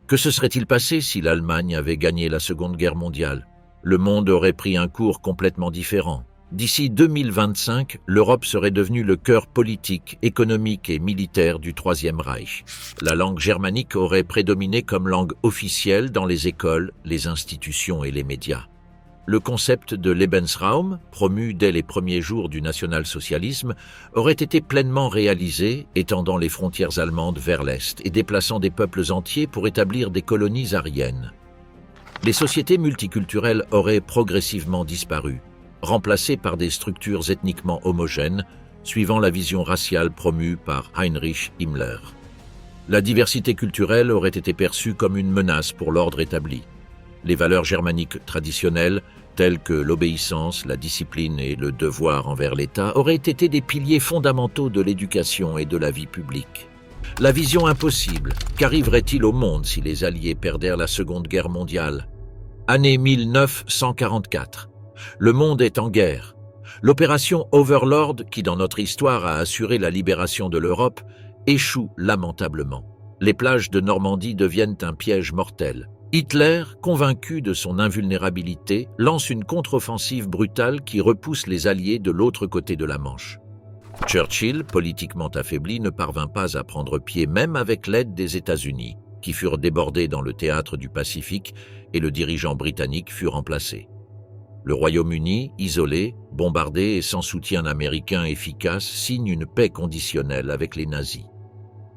Que se serait-il passé si l'Allemagne avait gagné la Seconde Guerre mondiale? Le monde aurait pris un cours complètement différent. D'ici 2025, l'Europe serait devenue le cœur politique, économique et militaire du Troisième Reich. La langue germanique aurait prédominé comme langue officielle dans les écoles, les institutions et les médias. Le concept de Lebensraum, promu dès les premiers jours du national-socialisme, aurait été pleinement réalisé, étendant les frontières allemandes vers l'Est et déplaçant des peuples entiers pour établir des colonies aryennes. Les sociétés multiculturelles auraient progressivement disparu, remplacées par des structures ethniquement homogènes, suivant la vision raciale promue par Heinrich Himmler. La diversité culturelle aurait été perçue comme une menace pour l'ordre établi. Les valeurs germaniques traditionnelles, telles que l'obéissance, la discipline et le devoir envers l'État, auraient été des piliers fondamentaux de l'éducation et de la vie publique. La vision impossible, qu'arriverait-il au monde si les Alliés perdèrent la Seconde Guerre mondiale? Année 1944. Le monde est en guerre. L'opération Overlord, qui dans notre histoire a assuré la libération de l'Europe, échoue lamentablement. Les plages de Normandie deviennent un piège mortel. Hitler, convaincu de son invulnérabilité, lance une contre-offensive brutale qui repousse les Alliés de l'autre côté de la Manche. Churchill, politiquement affaibli, ne parvint pas à prendre pied même avec l'aide des États-Unis, qui furent débordés dans le théâtre du Pacifique et le dirigeant britannique fut remplacé. Le Royaume-Uni, isolé, bombardé et sans soutien américain efficace, signe une paix conditionnelle avec les nazis.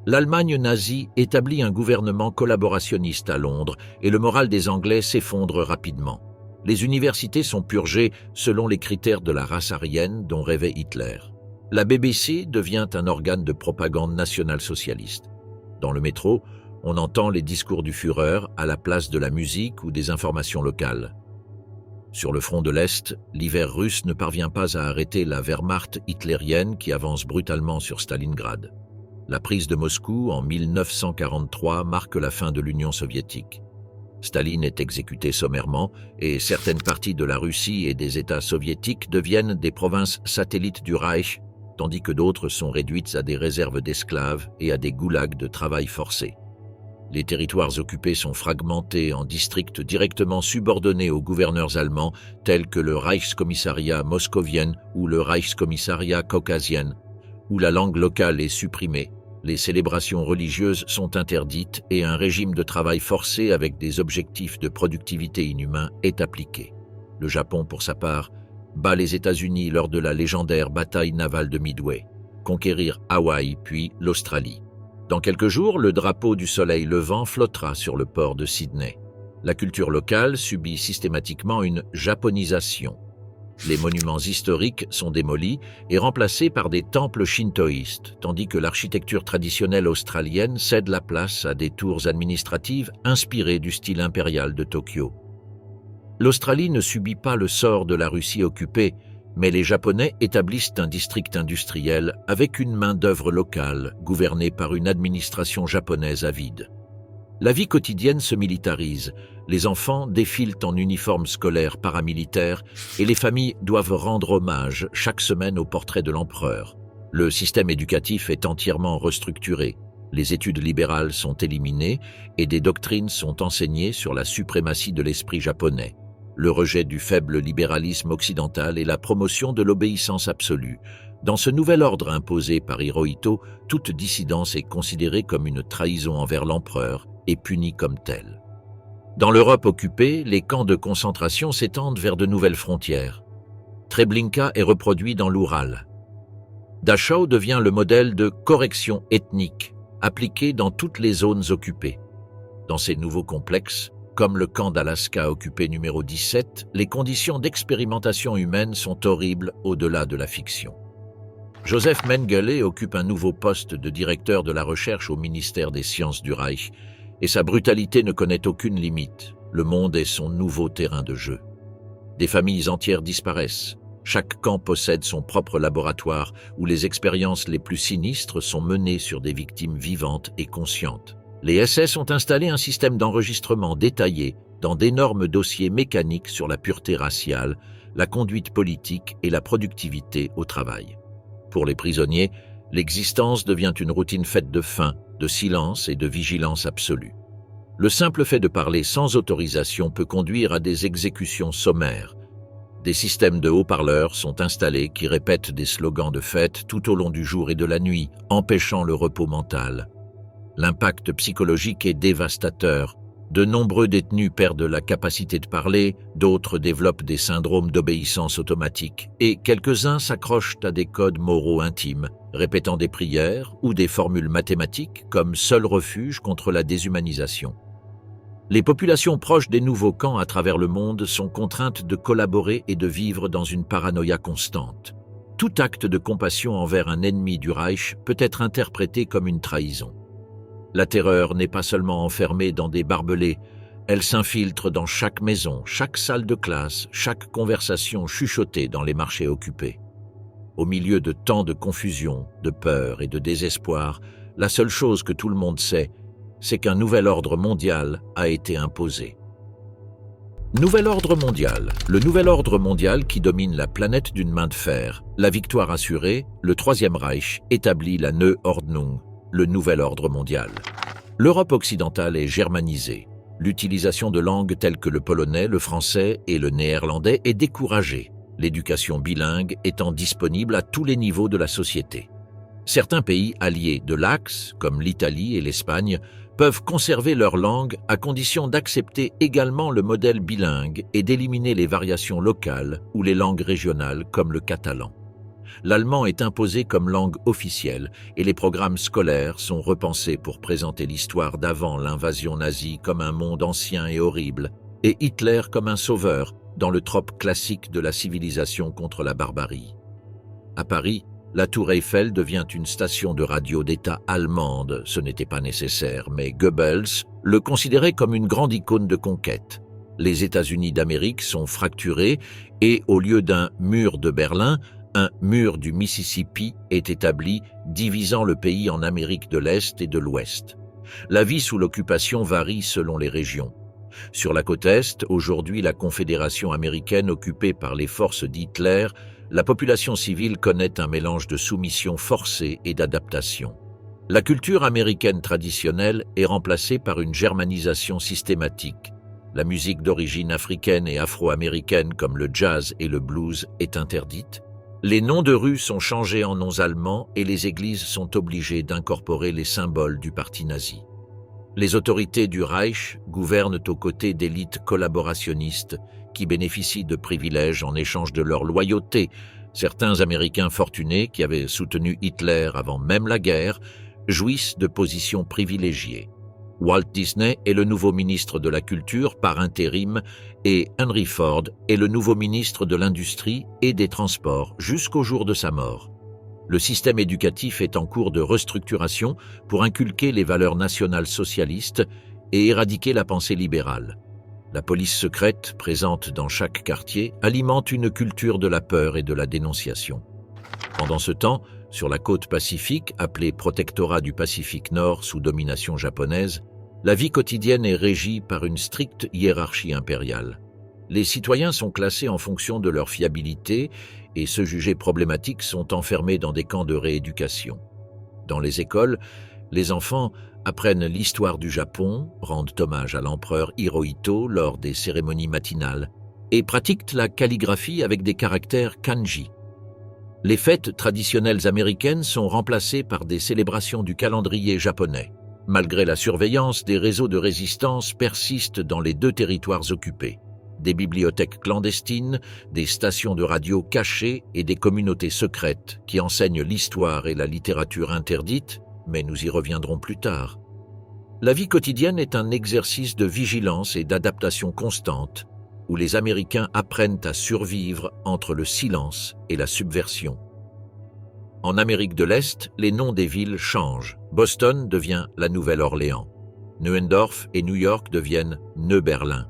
L'Allemagne nazie établit un gouvernement collaborationniste à Londres et le moral des Anglais s'effondre rapidement. Les universités sont purgées selon les critères de la race aryenne dont rêvait Hitler. La BBC devient un organe de propagande national-socialiste. Dans le métro, on entend les discours du Führer à la place de la musique ou des informations locales. Sur le front de l'Est, l'hiver russe ne parvient pas à arrêter la Wehrmacht hitlérienne qui avance brutalement sur Stalingrad. La prise de Moscou en 1943 marque la fin de l'Union soviétique. Staline est exécuté sommairement et certaines parties de la Russie et des États soviétiques deviennent des provinces satellites du Reich, tandis que d'autres sont réduites à des réserves d'esclaves et à des goulags de travail forcé. Les territoires occupés sont fragmentés en districts directement subordonnés aux gouverneurs allemands tels que le Reichskommissariat moscovien ou le Reichskommissariat caucasien, où la langue locale est supprimée. Les célébrations religieuses sont interdites et un régime de travail forcé avec des objectifs de productivité inhumains est appliqué. Le Japon, pour sa part, bat les États-Unis lors de la légendaire bataille navale de Midway, conquérir Hawaï puis l'Australie. Dans quelques jours, le drapeau du soleil levant flottera sur le port de Sydney. La culture locale subit systématiquement une japonisation. Les monuments historiques sont démolis et remplacés par des temples shintoïstes, tandis que l'architecture traditionnelle australienne cède la place à des tours administratives inspirées du style impérial de Tokyo. L'Australie ne subit pas le sort de la Russie occupée, mais les Japonais établissent un district industriel avec une main-d'œuvre locale, gouvernée par une administration japonaise avide. La vie quotidienne se militarise, les enfants défilent en uniforme scolaire paramilitaire et les familles doivent rendre hommage chaque semaine au portrait de l'empereur. Le système éducatif est entièrement restructuré, les études libérales sont éliminées et des doctrines sont enseignées sur la suprématie de l'esprit japonais, le rejet du faible libéralisme occidental et la promotion de l'obéissance absolue. Dans ce nouvel ordre imposé par Hirohito, toute dissidence est considérée comme une trahison envers l'empereur et punie comme telle. Dans l'Europe occupée, les camps de concentration s'étendent vers de nouvelles frontières. Treblinka est reproduit dans l'Oural. Dachau devient le modèle de correction ethnique appliqué dans toutes les zones occupées. Dans ces nouveaux complexes, comme le camp d'Alaska occupé numéro 17, les conditions d'expérimentation humaine sont horribles au-delà de la fiction. Joseph Mengele occupe un nouveau poste de directeur de la recherche au ministère des Sciences du Reich, et sa brutalité ne connaît aucune limite. Le monde est son nouveau terrain de jeu. Des familles entières disparaissent. Chaque camp possède son propre laboratoire où les expériences les plus sinistres sont menées sur des victimes vivantes et conscientes. Les SS ont installé un système d'enregistrement détaillé dans d'énormes dossiers mécaniques sur la pureté raciale, la conduite politique et la productivité au travail. Pour les prisonniers, l'existence devient une routine faite de faim, de silence et de vigilance absolue. Le simple fait de parler sans autorisation peut conduire à des exécutions sommaires. Des systèmes de haut-parleurs sont installés qui répètent des slogans de fête tout au long du jour et de la nuit, empêchant le repos mental. L'impact psychologique est dévastateur. De nombreux détenus perdent la capacité de parler, d'autres développent des syndromes d'obéissance automatique, et quelques-uns s'accrochent à des codes moraux intimes, répétant des prières ou des formules mathématiques comme seul refuge contre la déshumanisation. Les populations proches des nouveaux camps à travers le monde sont contraintes de collaborer et de vivre dans une paranoïa constante. Tout acte de compassion envers un ennemi du Reich peut être interprété comme une trahison. La terreur n'est pas seulement enfermée dans des barbelés, elle s'infiltre dans chaque maison, chaque salle de classe, chaque conversation chuchotée dans les marchés occupés. Au milieu de tant de confusion, de peur et de désespoir, la seule chose que tout le monde sait, c'est qu'un nouvel ordre mondial a été imposé. Nouvel ordre mondial. Le nouvel ordre mondial qui domine la planète d'une main de fer. La victoire assurée, le Troisième Reich établit la Neue Ordnung, le nouvel ordre mondial. L'Europe occidentale est germanisée. L'utilisation de langues telles que le polonais, le français et le néerlandais est découragée, l'éducation bilingue étant disponible à tous les niveaux de la société. Certains pays alliés de l'Axe, comme l'Italie et l'Espagne, peuvent conserver leur langue à condition d'accepter également le modèle bilingue et d'éliminer les variations locales ou les langues régionales comme le catalan. L'allemand est imposé comme langue officielle et les programmes scolaires sont repensés pour présenter l'histoire d'avant l'invasion nazie comme un monde ancien et horrible et Hitler comme un sauveur dans le trope classique de la civilisation contre la barbarie. À Paris, la Tour Eiffel devient une station de radio d'État allemande, ce n'était pas nécessaire, mais Goebbels le considérait comme une grande icône de conquête. Les États-Unis d'Amérique sont fracturés et, au lieu d'un mur de Berlin, un mur du Mississippi est établi, divisant le pays en Amérique de l'Est et de l'Ouest. La vie sous l'occupation varie selon les régions. Sur la côte Est, aujourd'hui la Confédération américaine occupée par les forces d'Hitler, la population civile connaît un mélange de soumission forcée et d'adaptation. La culture américaine traditionnelle est remplacée par une germanisation systématique. La musique d'origine africaine et afro-américaine comme le jazz et le blues est interdite. Les noms de rues sont changés en noms allemands et les églises sont obligées d'incorporer les symboles du parti nazi. Les autorités du Reich gouvernent aux côtés d'élites collaborationnistes qui bénéficient de privilèges en échange de leur loyauté. Certains Américains fortunés qui avaient soutenu Hitler avant même la guerre jouissent de positions privilégiées. Walt Disney est le nouveau ministre de la Culture par intérim et Henry Ford est le nouveau ministre de l'Industrie et des Transports jusqu'au jour de sa mort. Le système éducatif est en cours de restructuration pour inculquer les valeurs nationales socialistes et éradiquer la pensée libérale. La police secrète, présente dans chaque quartier, alimente une culture de la peur et de la dénonciation. Pendant ce temps, sur la côte pacifique, appelée Protectorat du Pacifique Nord sous domination japonaise, la vie quotidienne est régie par une stricte hiérarchie impériale. Les citoyens sont classés en fonction de leur fiabilité et ceux jugés problématiques sont enfermés dans des camps de rééducation. Dans les écoles, les enfants apprennent l'histoire du Japon, rendent hommage à l'empereur Hirohito lors des cérémonies matinales et pratiquent la calligraphie avec des caractères kanji. Les fêtes traditionnelles américaines sont remplacées par des célébrations du calendrier japonais. Malgré la surveillance, des réseaux de résistance persistent dans les deux territoires occupés. Des bibliothèques clandestines, des stations de radio cachées et des communautés secrètes qui enseignent l'histoire et la littérature interdites, mais nous y reviendrons plus tard. La vie quotidienne est un exercice de vigilance et d'adaptation constante, où les Américains apprennent à survivre entre le silence et la subversion. En Amérique de l'Est, les noms des villes changent. Boston devient la Nouvelle-Orléans. Neuendorf et New York deviennent Neu-Berlin.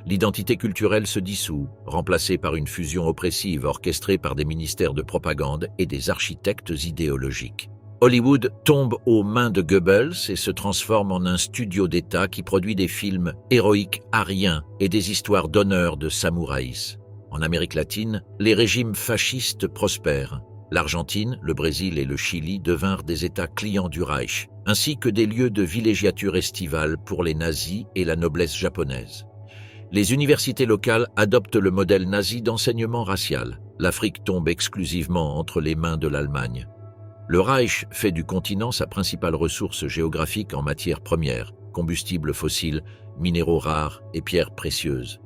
L'identité culturelle se dissout, remplacée par une fusion oppressive orchestrée par des ministères de propagande et des architectes idéologiques. Hollywood tombe aux mains de Goebbels et se transforme en un studio d'État qui produit des films héroïques ariens et des histoires d'honneur de samouraïs. En Amérique latine, les régimes fascistes prospèrent. L'Argentine, le Brésil et le Chili devinrent des États clients du Reich. ainsi que des lieux de villégiature estivale pour les nazis et la noblesse japonaise. Les universités locales adoptent le modèle nazi d'enseignement racial. L'Afrique tombe exclusivement entre les mains de l'Allemagne. Le Reich fait du continent sa principale ressource géographique en matières premières, combustibles fossiles, minéraux rares et pierres précieuses.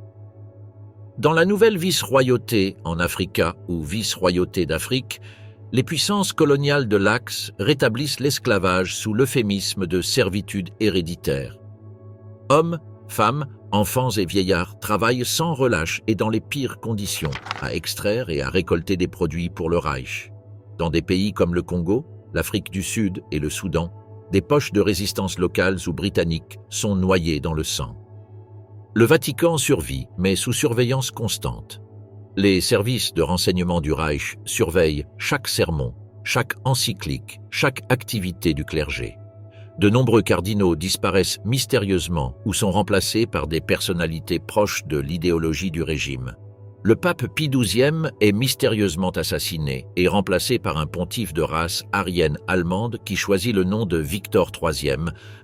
Dans la nouvelle vice-royauté en Africa ou vice-royauté d'Afrique, les puissances coloniales de l'Axe rétablissent l'esclavage sous l'euphémisme de servitude héréditaire. Hommes, femmes, enfants et vieillards travaillent sans relâche et dans les pires conditions à extraire et à récolter des produits pour le Reich. Dans des pays comme le Congo, l'Afrique du Sud et le Soudan, des poches de résistance locales ou britanniques sont noyées dans le sang. Le Vatican survit, mais sous surveillance constante. Les services de renseignement du Reich surveillent chaque sermon, chaque encyclique, chaque activité du clergé. De nombreux cardinaux disparaissent mystérieusement ou sont remplacés par des personnalités proches de l'idéologie du régime. Le pape Pie XII est mystérieusement assassiné et remplacé par un pontife de race aryenne allemande qui choisit le nom de Victor III,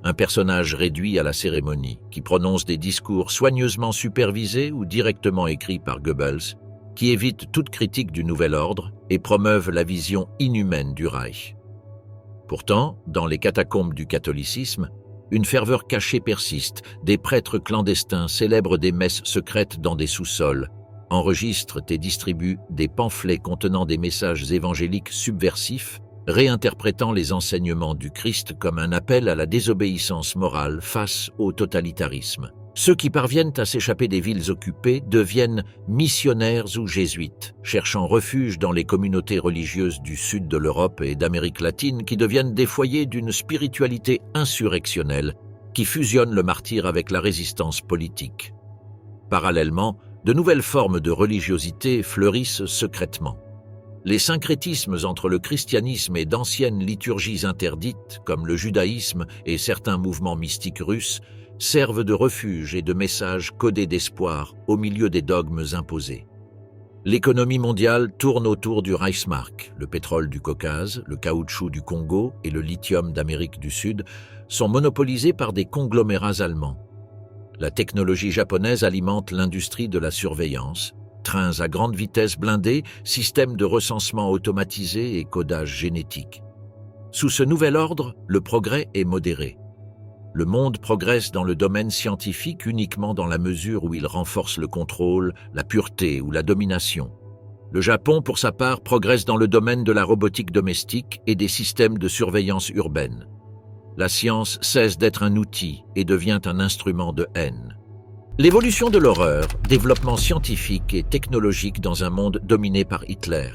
un personnage réduit à la cérémonie, qui prononce des discours soigneusement supervisés ou directement écrits par Goebbels, qui évitent toute critique du nouvel ordre et promeuvent la vision inhumaine du Reich. Pourtant, dans les catacombes du catholicisme, une ferveur cachée persiste, des prêtres clandestins célèbrent des messes secrètes dans des sous-sols, enregistrent et distribuent des pamphlets contenant des messages évangéliques subversifs, réinterprétant les enseignements du Christ comme un appel à la désobéissance morale face au totalitarisme. Ceux qui parviennent à s'échapper des villes occupées deviennent missionnaires ou jésuites, cherchant refuge dans les communautés religieuses du sud de l'Europe et d'Amérique latine qui deviennent des foyers d'une spiritualité insurrectionnelle qui fusionne le martyre avec la résistance politique. Parallèlement, de nouvelles formes de religiosité fleurissent secrètement. Les syncrétismes entre le christianisme et d'anciennes liturgies interdites, comme le judaïsme et certains mouvements mystiques russes, servent de refuge et de messages codés d'espoir au milieu des dogmes imposés. L'économie mondiale tourne autour du Reichsmark. Le pétrole du Caucase, le caoutchouc du Congo et le lithium d'Amérique du Sud sont monopolisés par des conglomérats allemands. La technologie japonaise alimente l'industrie de la surveillance, trains à grande vitesse blindés, systèmes de recensement automatisés et codage génétique. Sous ce nouvel ordre, le progrès est modéré. Le monde progresse dans le domaine scientifique uniquement dans la mesure où il renforce le contrôle, la pureté ou la domination. Le Japon, pour sa part, progresse dans le domaine de la robotique domestique et des systèmes de surveillance urbaine. La science cesse d'être un outil et devient un instrument de haine. L'évolution de l'horreur, développement scientifique et technologique dans un monde dominé par Hitler.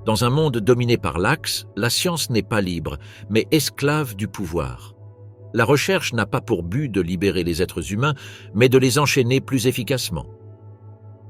Dans un monde dominé par l'Axe, la science n'est pas libre, mais esclave du pouvoir. La recherche n'a pas pour but de libérer les êtres humains, mais de les enchaîner plus efficacement.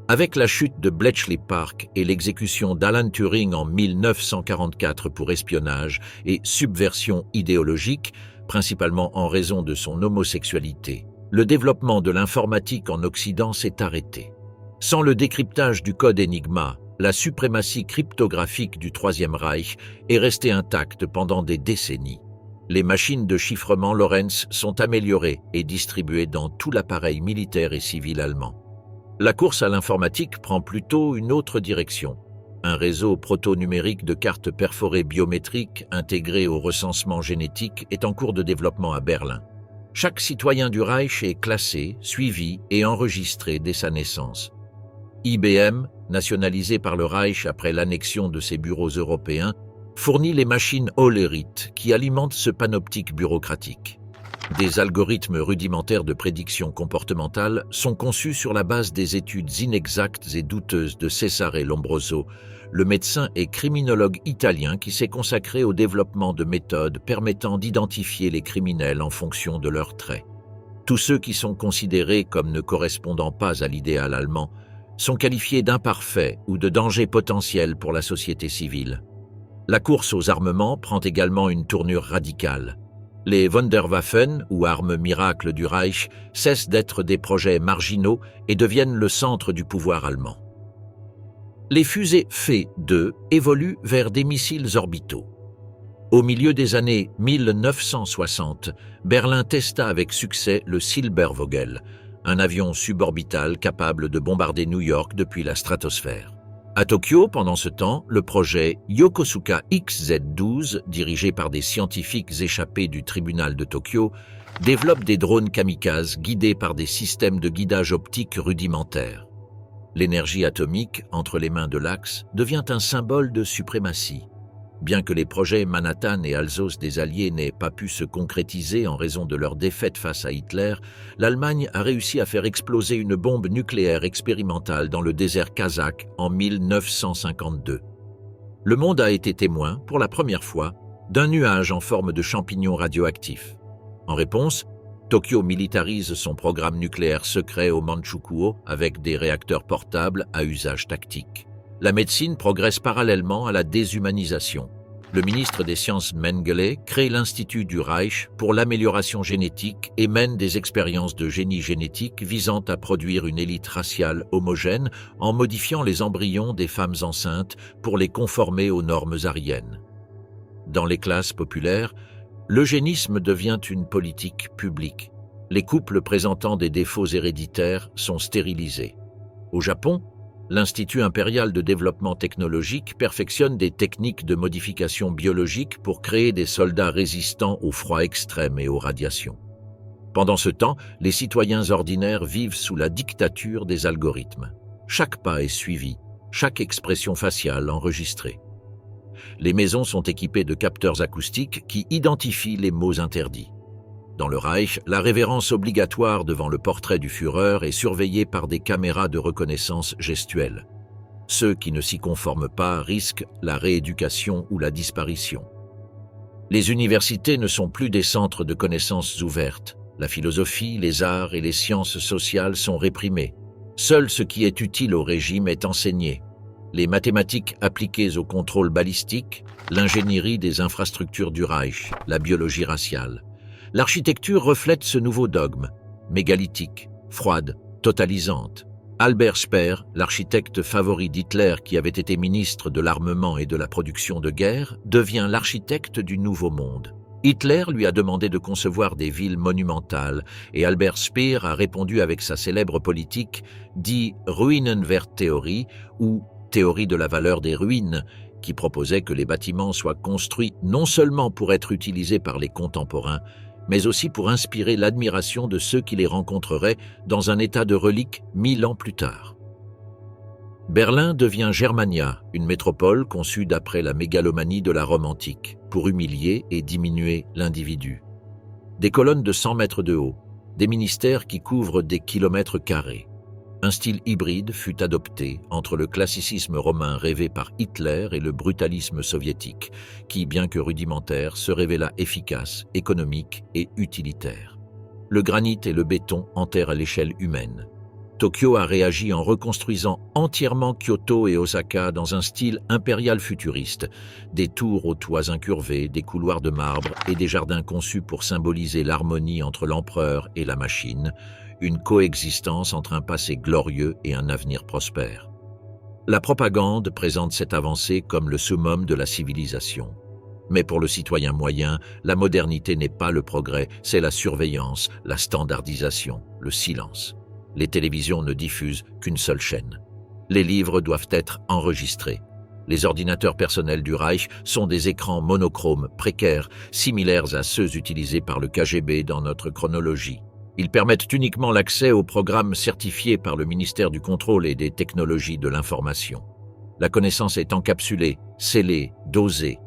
Avec la chute de Bletchley Park et l'exécution d'Alan Turing en 1944 pour espionnage et subversion idéologique, principalement en raison de son homosexualité, le développement de l'informatique en Occident s'est arrêté. Sans le décryptage du code Enigma, la suprématie cryptographique du Troisième Reich est restée intacte pendant des décennies. Les machines de chiffrement Lorenz sont améliorées et distribuées dans tout l'appareil militaire et civil allemand. La course à l'informatique prend plutôt une autre direction. Un réseau proto-numérique de cartes perforées biométriques intégré au recensement génétique est en cours de développement à Berlin. Chaque citoyen du Reich est classé, suivi et enregistré dès sa naissance. IBM, nationalisé par le Reich après l'annexion de ses bureaux européens, fournit les machines Hollerith qui alimentent ce panoptique bureaucratique. Des algorithmes rudimentaires de prédiction comportementale sont conçus sur la base des études inexactes et douteuses de Cesare Lombroso, le médecin et criminologue italien qui s'est consacré au développement de méthodes permettant d'identifier les criminels en fonction de leurs traits. Tous ceux qui sont considérés comme ne correspondant pas à l'idéal allemand sont qualifiés d'imparfaits ou de dangers potentiels pour la société civile. La course aux armements prend également une tournure radicale. Les Wunderwaffen, ou armes miracles du Reich, cessent d'être des projets marginaux et deviennent le centre du pouvoir allemand. Les fusées F-2 évoluent vers des missiles orbitaux. Au milieu des années 1960, Berlin testa avec succès le Silbervogel, un avion suborbital capable de bombarder New York depuis la stratosphère. À Tokyo, pendant ce temps, le projet Yokosuka XZ-12, dirigé par des scientifiques échappés du tribunal de Tokyo, développe des drones kamikazes guidés par des systèmes de guidage optique rudimentaires. L'énergie atomique, entre les mains de l'Axe, devient un symbole de suprématie. Bien que les projets Manhattan et Alsos des Alliés n'aient pas pu se concrétiser en raison de leur défaite face à Hitler, l'Allemagne a réussi à faire exploser une bombe nucléaire expérimentale dans le désert kazakh en 1952. Le monde a été témoin, pour la première fois, d'un nuage en forme de champignon radioactif. En réponse, Tokyo militarise son programme nucléaire secret au Manchukuo avec des réacteurs portables à usage tactique. La médecine progresse parallèlement à la déshumanisation. Le ministre des Sciences Mengele crée l'Institut du Reich pour l'amélioration génétique et mène des expériences de génie génétique visant à produire une élite raciale homogène en modifiant les embryons des femmes enceintes pour les conformer aux normes aryennes. Dans les classes populaires, l'eugénisme devient une politique publique. Les couples présentant des défauts héréditaires sont stérilisés. Au Japon, l'Institut impérial de développement technologique perfectionne des techniques de modification biologique pour créer des soldats résistants au froid extrême et aux radiations. Pendant ce temps, les citoyens ordinaires vivent sous la dictature des algorithmes. Chaque pas est suivi, chaque expression faciale enregistrée. Les maisons sont équipées de capteurs acoustiques qui identifient les mots interdits. Dans le Reich, la révérence obligatoire devant le portrait du Führer est surveillée par des caméras de reconnaissance gestuelle. Ceux qui ne s'y conforment pas risquent la rééducation ou la disparition. Les universités ne sont plus des centres de connaissances ouvertes. La philosophie, les arts et les sciences sociales sont réprimés. Seul ce qui est utile au régime est enseigné. Les mathématiques appliquées au contrôle balistique, l'ingénierie des infrastructures du Reich, la biologie raciale. L'architecture reflète ce nouveau dogme, mégalithique, froide, totalisante. Albert Speer, l'architecte favori d'Hitler qui avait été ministre de l'armement et de la production de guerre, devient l'architecte du Nouveau Monde. Hitler lui a demandé de concevoir des villes monumentales et Albert Speer a répondu avec sa célèbre politique dit Ruinenwerttheorie ou théorie de la valeur des ruines, qui proposait que les bâtiments soient construits non seulement pour être utilisés par les contemporains, mais aussi pour inspirer l'admiration de ceux qui les rencontreraient dans un état de relique 1000 ans plus tard. Berlin devient Germania, une métropole conçue d'après la mégalomanie de la Rome antique, pour humilier et diminuer l'individu. Des colonnes de 100 mètres de haut, des ministères qui couvrent des kilomètres carrés. Un style hybride fut adopté entre le classicisme romain rêvé par Hitler et le brutalisme soviétique, qui, bien que rudimentaire, se révéla efficace, économique et utilitaire. Le granit et le béton enterrent à l'échelle humaine. Tokyo a réagi en reconstruisant entièrement Kyoto et Osaka dans un style impérial futuriste, des tours aux toits incurvés, des couloirs de marbre et des jardins conçus pour symboliser l'harmonie entre l'empereur et la machine, une coexistence entre un passé glorieux et un avenir prospère. La propagande présente cette avancée comme le summum de la civilisation. Mais pour le citoyen moyen, la modernité n'est pas le progrès, c'est la surveillance, la standardisation, le silence. Les télévisions ne diffusent qu'une seule chaîne. Les livres doivent être enregistrés. Les ordinateurs personnels du Reich sont des écrans monochromes précaires, similaires à ceux utilisés par le KGB dans notre chronologie. Ils permettent uniquement l'accès aux programmes certifiés par le ministère du Contrôle et des Technologies de l'Information. La connaissance est encapsulée, scellée, dosée.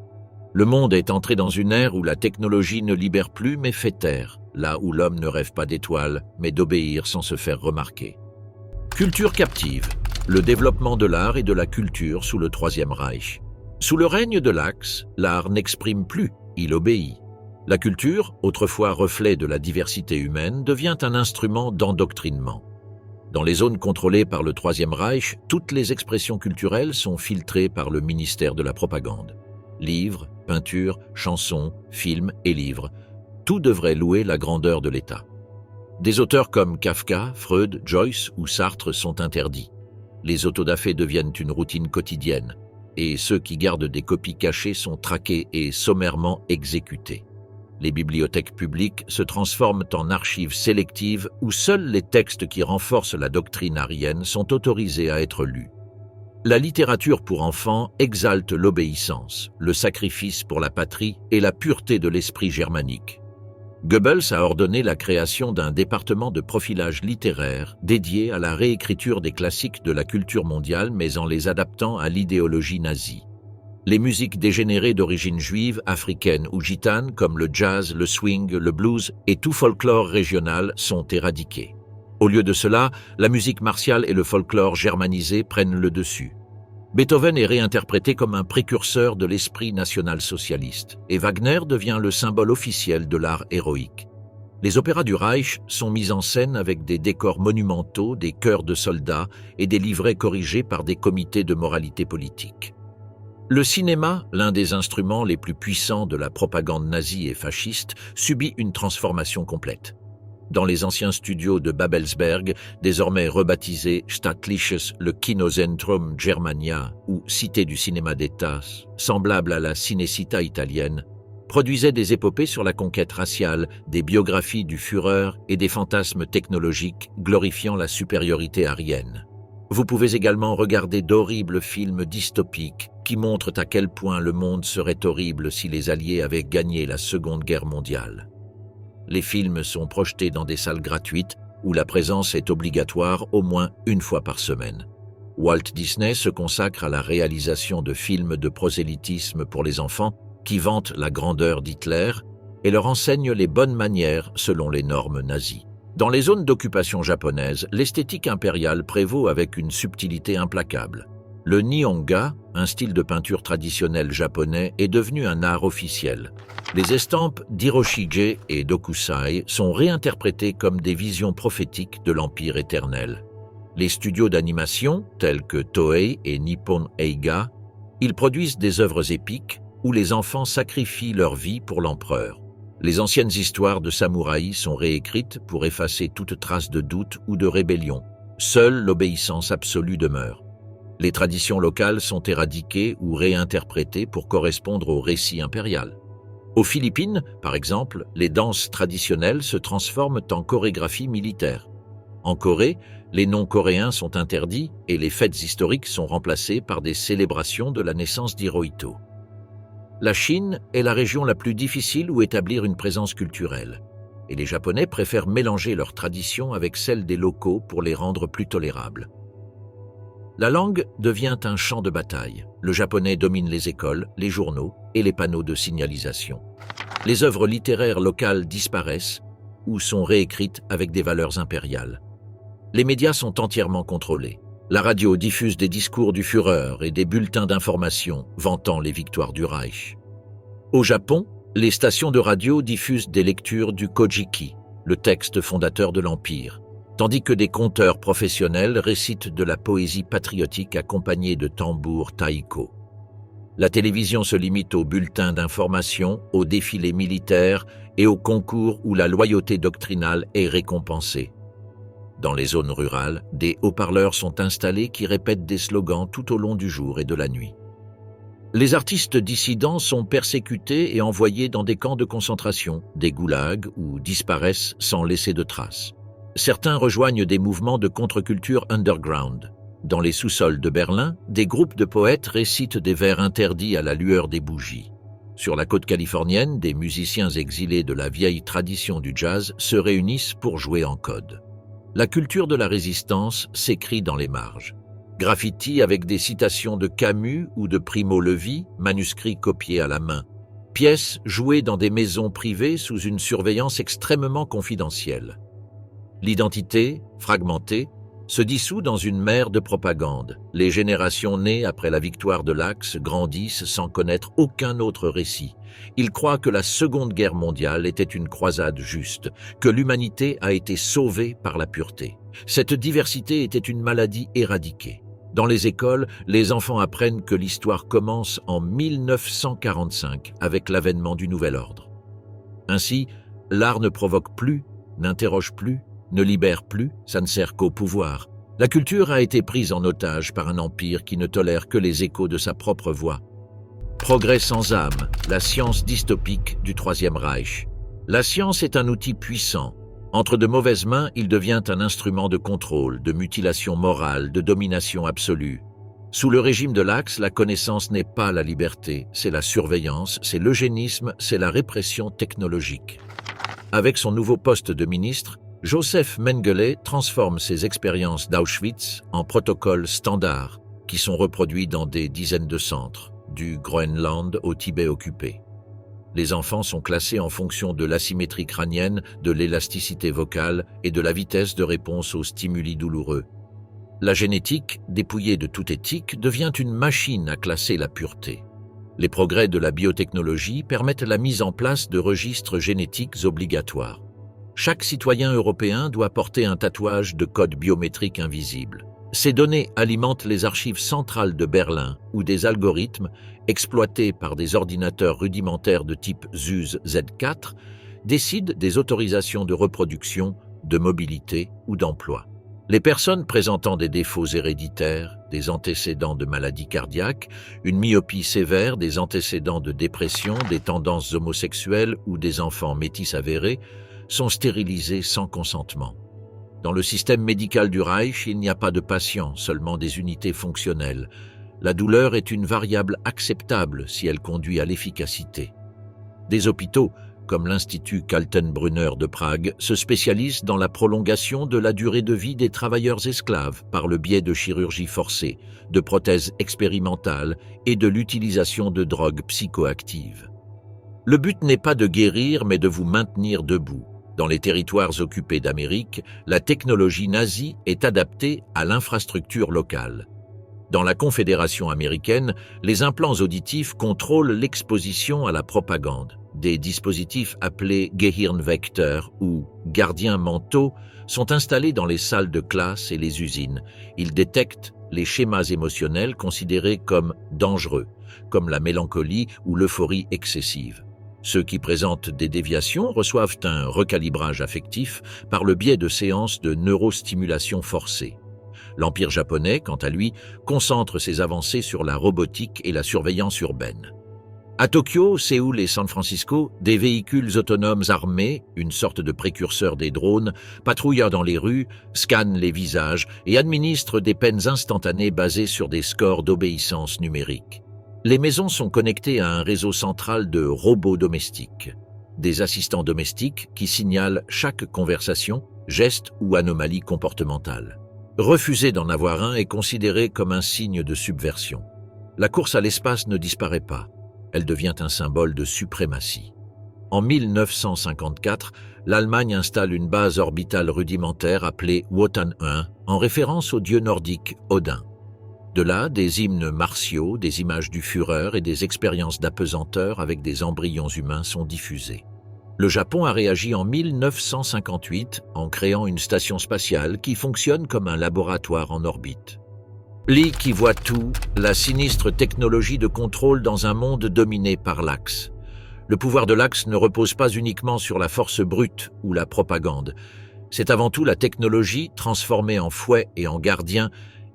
Le monde est entré dans une ère où la technologie ne libère plus mais fait taire, là où l'homme ne rêve pas d'étoiles, mais d'obéir sans se faire remarquer. Culture captive, le développement de l'art et de la culture sous le Troisième Reich. Sous le règne de l'Axe, l'art n'exprime plus, il obéit. La culture, autrefois reflet de la diversité humaine, devient un instrument d'endoctrinement. Dans les zones contrôlées par le Troisième Reich, toutes les expressions culturelles sont filtrées par le ministère de la Propagande. Livres, peintures, chansons, films et livres, tout devrait louer la grandeur de l'État. Des auteurs comme Kafka, Freud, Joyce ou Sartre sont interdits. Les autodafés deviennent une routine quotidienne. et ceux qui gardent des copies cachées sont traqués et sommairement exécutés. Les bibliothèques publiques se transforment en archives sélectives où seuls les textes qui renforcent la doctrine aryenne sont autorisés à être lus. La littérature pour enfants exalte l'obéissance, le sacrifice pour la patrie et la pureté de l'esprit germanique. Goebbels a ordonné la création d'un département de profilage littéraire dédié à la réécriture des classiques de la culture mondiale mais en les adaptant à l'idéologie nazie. Les musiques dégénérées d'origine juive, africaine ou gitane comme le jazz, le swing, le blues et tout folklore régional sont éradiquées. Au lieu de cela, la musique martiale et le folklore germanisé prennent le dessus. Beethoven est réinterprété comme un précurseur de l'esprit national-socialiste et Wagner devient le symbole officiel de l'art héroïque. Les opéras du Reich sont mis en scène avec des décors monumentaux, des chœurs de soldats et des livrets corrigés par des comités de moralité politique. Le cinéma, l'un des instruments les plus puissants de la propagande nazie et fasciste, subit une transformation complète. Dans les anciens studios de Babelsberg, désormais rebaptisés Staatliches le Kinozentrum Germania ou Cité du cinéma d'État, semblable à la Cinecittà italienne, produisaient des épopées sur la conquête raciale, des biographies du Führer et des fantasmes technologiques glorifiant la supériorité aryenne. Vous pouvez également regarder d'horribles films dystopiques qui montrent à quel point le monde serait horrible si les Alliés avaient gagné la Seconde Guerre mondiale. Les films sont projetés dans des salles gratuites où la présence est obligatoire au moins une fois par semaine. Walt Disney se consacre à la réalisation de films de prosélytisme pour les enfants qui vantent la grandeur d'Hitler et leur enseignent les bonnes manières selon les normes nazies. Dans les zones d'occupation japonaise, l'esthétique impériale prévaut avec une subtilité implacable. Le Nihonga, un style de peinture traditionnel japonais, est devenu un art officiel. Les estampes d'Hiroshige et d'Okusai sont réinterprétées comme des visions prophétiques de l'Empire éternel. Les studios d'animation, tels que Toei et Nippon Eiga, ils produisent des œuvres épiques où les enfants sacrifient leur vie pour l'empereur. Les anciennes histoires de samouraïs sont réécrites pour effacer toute trace de doute ou de rébellion. Seule l'obéissance absolue demeure. Les traditions locales sont éradiquées ou réinterprétées pour correspondre au récit impérial. Aux Philippines, par exemple, les danses traditionnelles se transforment en chorégraphie militaire. En Corée, les noms coréens sont interdits et les fêtes historiques sont remplacées par des célébrations de la naissance d'Hirohito. La Chine est la région la plus difficile où établir une présence culturelle, et les Japonais préfèrent mélanger leurs traditions avec celles des locaux pour les rendre plus tolérables. La langue devient un champ de bataille. Le japonais domine les écoles, les journaux et les panneaux de signalisation. Les œuvres littéraires locales disparaissent ou sont réécrites avec des valeurs impériales. Les médias sont entièrement contrôlés. La radio diffuse des discours du Führer et des bulletins d'information vantant les victoires du Reich. Au Japon, les stations de radio diffusent des lectures du Kojiki, le texte fondateur de l'Empire, tandis que des conteurs professionnels récitent de la poésie patriotique accompagnée de tambours taiko. La télévision se limite aux bulletins d'information, aux défilés militaires et aux concours où la loyauté doctrinale est récompensée. Dans les zones rurales, des haut-parleurs sont installés qui répètent des slogans tout au long du jour et de la nuit. Les artistes dissidents sont persécutés et envoyés dans des camps de concentration, des goulags, ou disparaissent sans laisser de traces. Certains rejoignent des mouvements de contre-culture underground. Dans les sous-sols de Berlin, des groupes de poètes récitent des vers interdits à la lueur des bougies. Sur la côte californienne, des musiciens exilés de la vieille tradition du jazz se réunissent pour jouer en code. La culture de la résistance s'écrit dans les marges. Graffiti avec des citations de Camus ou de Primo Levi, manuscrits copiés à la main. Pièces jouées dans des maisons privées sous une surveillance extrêmement confidentielle. L'identité, fragmentée, se dissout dans une mer de propagande. Les générations nées après la victoire de l'Axe grandissent sans connaître aucun autre récit. Ils croient que la Seconde Guerre mondiale était une croisade juste, que l'humanité a été sauvée par la pureté. Cette diversité était une maladie éradiquée. Dans les écoles, les enfants apprennent que l'histoire commence en 1945 avec l'avènement du nouvel ordre. Ainsi, l'art ne provoque plus, n'interroge plus, ne libère plus, ça ne sert qu'au pouvoir. La culture a été prise en otage par un empire qui ne tolère que les échos de sa propre voix. Progrès sans âme, la science dystopique du Troisième Reich. La science est un outil puissant. Entre de mauvaises mains, il devient un instrument de contrôle, de mutilation morale, de domination absolue. Sous le régime de l'Axe, la connaissance n'est pas la liberté, c'est la surveillance, c'est l'eugénisme, c'est la répression technologique. Avec son nouveau poste de ministre, Joseph Mengele transforme ses expériences d'Auschwitz en protocoles standards qui sont reproduits dans des dizaines de centres, du Groenland au Tibet occupé. Les enfants sont classés en fonction de l'asymétrie crânienne, de l'élasticité vocale et de la vitesse de réponse aux stimuli douloureux. La génétique, dépouillée de toute éthique, devient une machine à classer la pureté. Les progrès de la biotechnologie permettent la mise en place de registres génétiques obligatoires. Chaque citoyen européen doit porter un tatouage de code biométrique invisible. Ces données alimentent les archives centrales de Berlin, où des algorithmes, exploités par des ordinateurs rudimentaires de type ZUS Z4, décident des autorisations de reproduction, de mobilité ou d'emploi. Les personnes présentant des défauts héréditaires, des antécédents de maladies cardiaques, une myopie sévère, des antécédents de dépression, des tendances homosexuelles ou des enfants métis avérés sont stérilisés sans consentement. Dans le système médical du Reich, il n'y a pas de patients, seulement des unités fonctionnelles. La douleur est une variable acceptable si elle conduit à l'efficacité. Des hôpitaux, comme l'Institut Kaltenbrunner de Prague, se spécialisent dans la prolongation de la durée de vie des travailleurs esclaves par le biais de chirurgie forcée, de prothèses expérimentales et de l'utilisation de drogues psychoactives. Le but n'est pas de guérir, mais de vous maintenir debout. Dans les territoires occupés d'Amérique, la technologie nazie est adaptée à l'infrastructure locale. Dans la Confédération américaine, les implants auditifs contrôlent l'exposition à la propagande. Des dispositifs appelés Gehirnwächter ou gardiens mentaux sont installés dans les salles de classe et les usines. Ils détectent les schémas émotionnels considérés comme dangereux, comme la mélancolie ou l'euphorie excessive. Ceux qui présentent des déviations reçoivent un recalibrage affectif par le biais de séances de neurostimulation forcée. L'Empire japonais, quant à lui, concentre ses avancées sur la robotique et la surveillance urbaine. À Tokyo, Séoul et San Francisco, des véhicules autonomes armés, une sorte de précurseur des drones, patrouillent dans les rues, scannent les visages et administrent des peines instantanées basées sur des scores d'obéissance numérique. Les maisons sont connectées à un réseau central de robots domestiques, des assistants domestiques qui signalent chaque conversation, geste ou anomalie comportementale. Refuser d'en avoir un est considéré comme un signe de subversion. La course à l'espace ne disparaît pas. Elle devient un symbole de suprématie. En 1954, l'Allemagne installe une base orbitale rudimentaire appelée Wotan 1, en référence au dieu nordique Odin. De là, des hymnes martiaux, des images du Führer et des expériences d'apesanteur avec des embryons humains sont diffusées. Le Japon a réagi en 1958 en créant une station spatiale qui fonctionne comme un laboratoire en orbite. Lee qui voit tout, la sinistre technologie de contrôle dans un monde dominé par l'Axe. Le pouvoir de l'Axe ne repose pas uniquement sur la force brute ou la propagande. C'est avant tout la technologie transformée en fouet et en gardien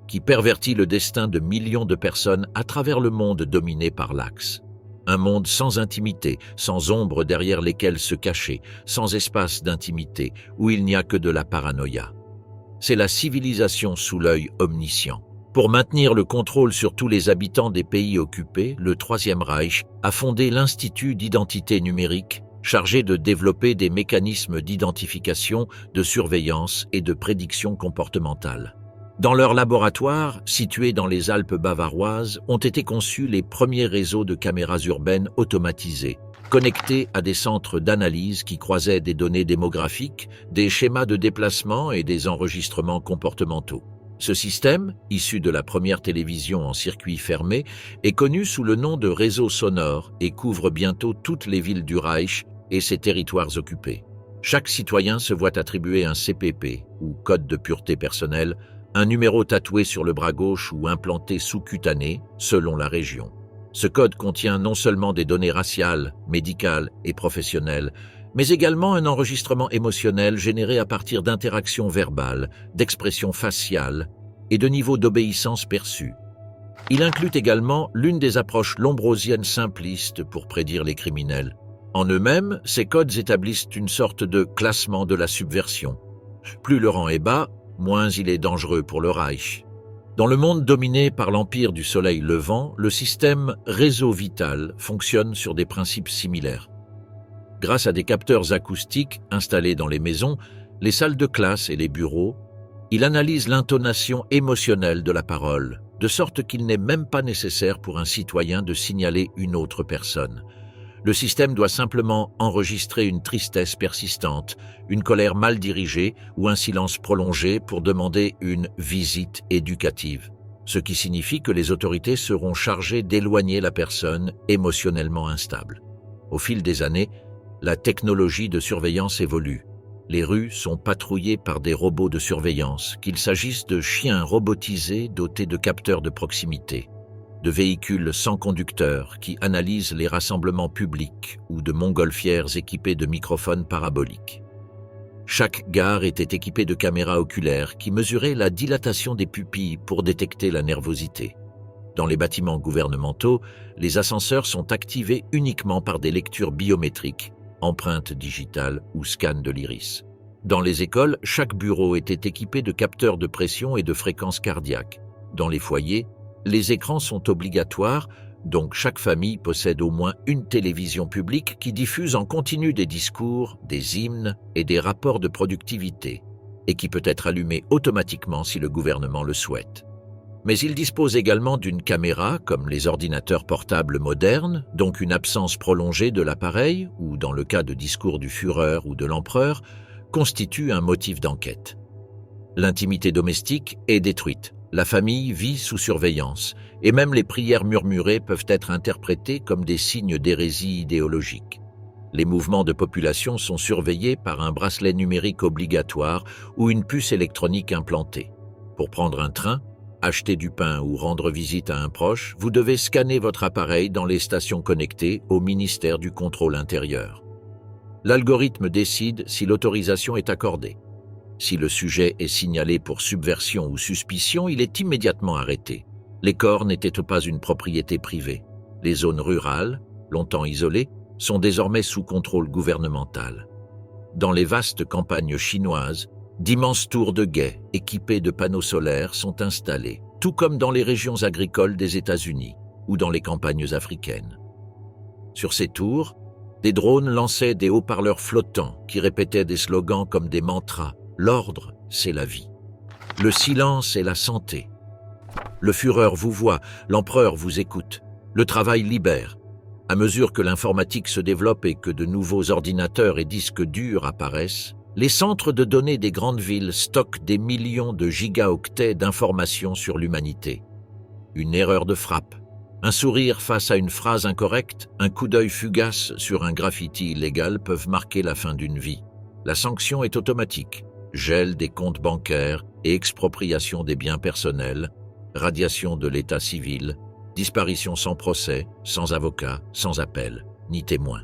qui pervertit le destin de millions de personnes à travers le monde dominé par l'Axe. Un monde sans intimité, sans ombre derrière lesquelles se cacher, sans espace d'intimité, où il n'y a que de la paranoïa. C'est la civilisation sous l'œil omniscient. Pour maintenir le contrôle sur tous les habitants des pays occupés, le Troisième Reich a fondé l'Institut d'identité numérique, chargé de développer des mécanismes d'identification, de surveillance et de prédiction comportementale. Dans leur laboratoire, situé dans les Alpes bavaroises, ont été conçus les premiers réseaux de caméras urbaines automatisées, connectés à des centres d'analyse qui croisaient des données démographiques, des schémas de déplacement et des enregistrements comportementaux. Ce système, issu de la première télévision en circuit fermé, est connu sous le nom de réseau sonore et couvre bientôt toutes les villes du Reich et ses territoires occupés. Chaque citoyen se voit attribuer un CPP, ou code de pureté personnelle, un numéro tatoué sur le bras gauche ou implanté sous-cutané, selon la région. Ce code contient non seulement des données raciales, médicales et professionnelles, mais également un enregistrement émotionnel généré à partir d'interactions verbales, d'expressions faciales et de niveau d'obéissance perçu. Il inclut également l'une des approches lombrosiennes simplistes pour prédire les criminels. En eux-mêmes, ces codes établissent une sorte de classement de la subversion. Plus le rang est bas, moins il est dangereux pour le Reich. Dans le monde dominé par l'empire du soleil levant, le système réseau vital fonctionne sur des principes similaires. Grâce à des capteurs acoustiques installés dans les maisons, les salles de classe et les bureaux, il analyse l'intonation émotionnelle de la parole, de sorte qu'il n'est même pas nécessaire pour un citoyen de signaler une autre personne. Le système doit simplement enregistrer une tristesse persistante, une colère mal dirigée ou un silence prolongé pour demander une visite éducative, ce qui signifie que les autorités seront chargées d'éloigner la personne émotionnellement instable. Au fil des années, la technologie de surveillance évolue. Les rues sont patrouillées par des robots de surveillance, qu'il s'agisse de chiens robotisés dotés de capteurs de proximité, de véhicules sans conducteur qui analysent les rassemblements publics ou de montgolfières équipées de microphones paraboliques. Chaque gare était équipée de caméras oculaires qui mesuraient la dilatation des pupilles pour détecter la nervosité. Dans les bâtiments gouvernementaux, les ascenseurs sont activés uniquement par des lectures biométriques, empreintes digitales ou scans de l'iris. Dans les écoles, chaque bureau était équipé de capteurs de pression et de fréquences cardiaques. Dans les foyers, les écrans sont obligatoires, donc chaque famille possède au moins une télévision publique qui diffuse en continu des discours, des hymnes et des rapports de productivité, et qui peut être allumée automatiquement si le gouvernement le souhaite. Mais il dispose également d'une caméra, comme les ordinateurs portables modernes, donc une absence prolongée de l'appareil, ou dans le cas de discours du Führer ou de l'empereur, constitue un motif d'enquête. L'intimité domestique est détruite. La famille vit sous surveillance, et même les prières murmurées peuvent être interprétées comme des signes d'hérésie idéologique. Les mouvements de population sont surveillés par un bracelet numérique obligatoire ou une puce électronique implantée. Pour prendre un train, acheter du pain ou rendre visite à un proche, vous devez scanner votre appareil dans les stations connectées au ministère du Contrôle intérieur. L'algorithme décide si l'autorisation est accordée. Si le sujet est signalé pour subversion ou suspicion, il est immédiatement arrêté. Les corps n'étaient pas une propriété privée. Les zones rurales, longtemps isolées, sont désormais sous contrôle gouvernemental. Dans les vastes campagnes chinoises, d'immenses tours de guet équipées de panneaux solaires sont installées, tout comme dans les régions agricoles des États-Unis ou dans les campagnes africaines. Sur ces tours, des drones lançaient des haut-parleurs flottants qui répétaient des slogans comme des mantras. L'ordre, c'est la vie. Le silence est la santé. Le Führer vous voit, l'empereur vous écoute. Le travail libère. À mesure que l'informatique se développe et que de nouveaux ordinateurs et disques durs apparaissent, les centres de données des grandes villes stockent des millions de gigaoctets d'informations sur l'humanité. Une erreur de frappe, un sourire face à une phrase incorrecte, un coup d'œil fugace sur un graffiti illégal peuvent marquer la fin d'une vie. La sanction est automatique. Gel des comptes bancaires et expropriation des biens personnels, radiation de l'état civil, disparition sans procès, sans avocat, sans appel, ni témoin.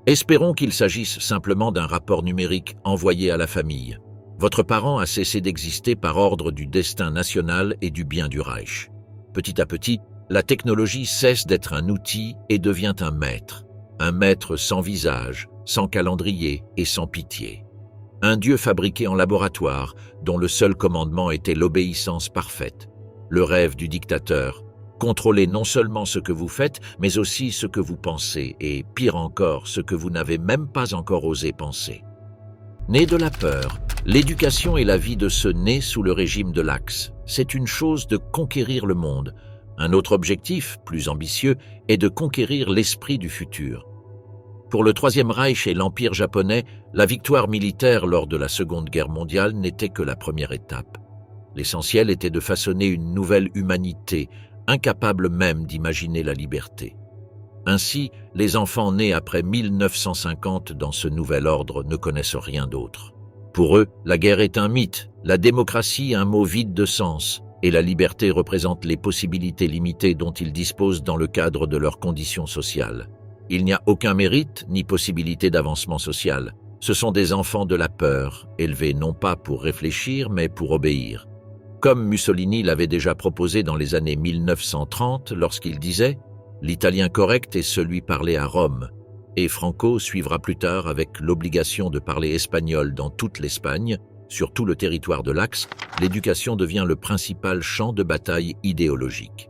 Espérons qu'il s'agisse simplement d'un rapport numérique envoyé à la famille. Votre parent a cessé d'exister par ordre du destin national et du bien du Reich. Petit à petit, la technologie cesse d'être un outil et devient un maître sans visage, sans calendrier et sans pitié. Un dieu fabriqué en laboratoire, dont le seul commandement était l'obéissance parfaite. Le rêve du dictateur, contrôler non seulement ce que vous faites, mais aussi ce que vous pensez, et pire encore, ce que vous n'avez même pas encore osé penser. Né de la peur, l'éducation est la vie de ceux nés sous le régime de l'Axe. C'est une chose de conquérir le monde. Un autre objectif, plus ambitieux, est de conquérir l'esprit du futur. Pour le Troisième Reich et l'Empire japonais, la victoire militaire lors de la Seconde Guerre mondiale n'était que la première étape. L'essentiel était de façonner une nouvelle humanité, incapable même d'imaginer la liberté. Ainsi, les enfants nés après 1950 dans ce nouvel ordre ne connaissent rien d'autre. Pour eux, la guerre est un mythe, la démocratie un mot vide de sens, et la liberté représente les possibilités limitées dont ils disposent dans le cadre de leurs conditions sociales. Il n'y a aucun mérite ni possibilité d'avancement social. Ce sont des enfants de la peur, élevés non pas pour réfléchir mais pour obéir. comme Mussolini l'avait déjà proposé dans les années 1930 lorsqu'il disait « L'italien correct est celui parlé à Rome », et Franco suivra plus tard avec l'obligation de parler espagnol dans toute l'Espagne. Sur tout le territoire de l'Axe, l'éducation devient le principal champ de bataille idéologique.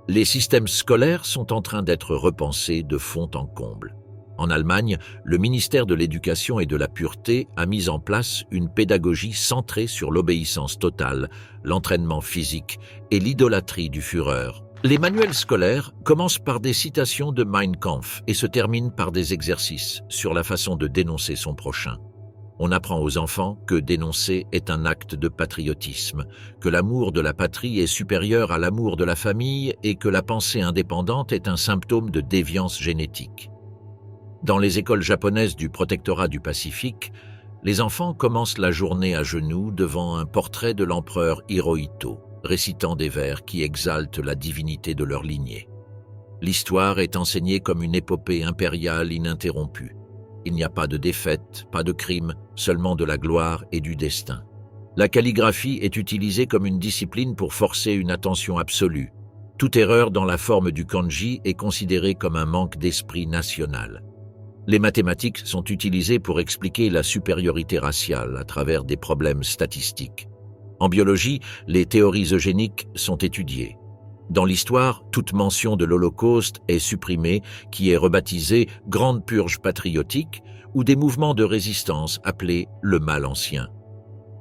Les systèmes scolaires sont en train d'être repensés de fond en comble. En Allemagne, le ministère de l'Éducation et de la Pureté a mis en place une pédagogie centrée sur l'obéissance totale, l'entraînement physique et l'idolâtrie du Führer. Les manuels scolaires commencent par des citations de Mein Kampf et se terminent par des exercices sur la façon de dénoncer son prochain. On apprend aux enfants que dénoncer est un acte de patriotisme, que l'amour de la patrie est supérieur à l'amour de la famille et que la pensée indépendante est un symptôme de déviance génétique. Dans les écoles japonaises du protectorat du Pacifique, les enfants commencent la journée à genoux devant un portrait de l'empereur Hirohito, récitant des vers qui exaltent la divinité de leur lignée. L'histoire est enseignée comme une épopée impériale ininterrompue. Il n'y a pas de défaite, pas de crime, seulement de la gloire et du destin. La calligraphie est utilisée comme une discipline pour forcer une attention absolue. Toute erreur dans la forme du kanji est considérée comme un manque d'esprit national. Les mathématiques sont utilisées pour expliquer la supériorité raciale à travers des problèmes statistiques. En biologie, les théories eugéniques sont étudiées. Dans l'histoire, toute mention de l'Holocauste est supprimée, qui est rebaptisée « Grande Purge patriotique » ou des mouvements de résistance appelés « le mal ancien ».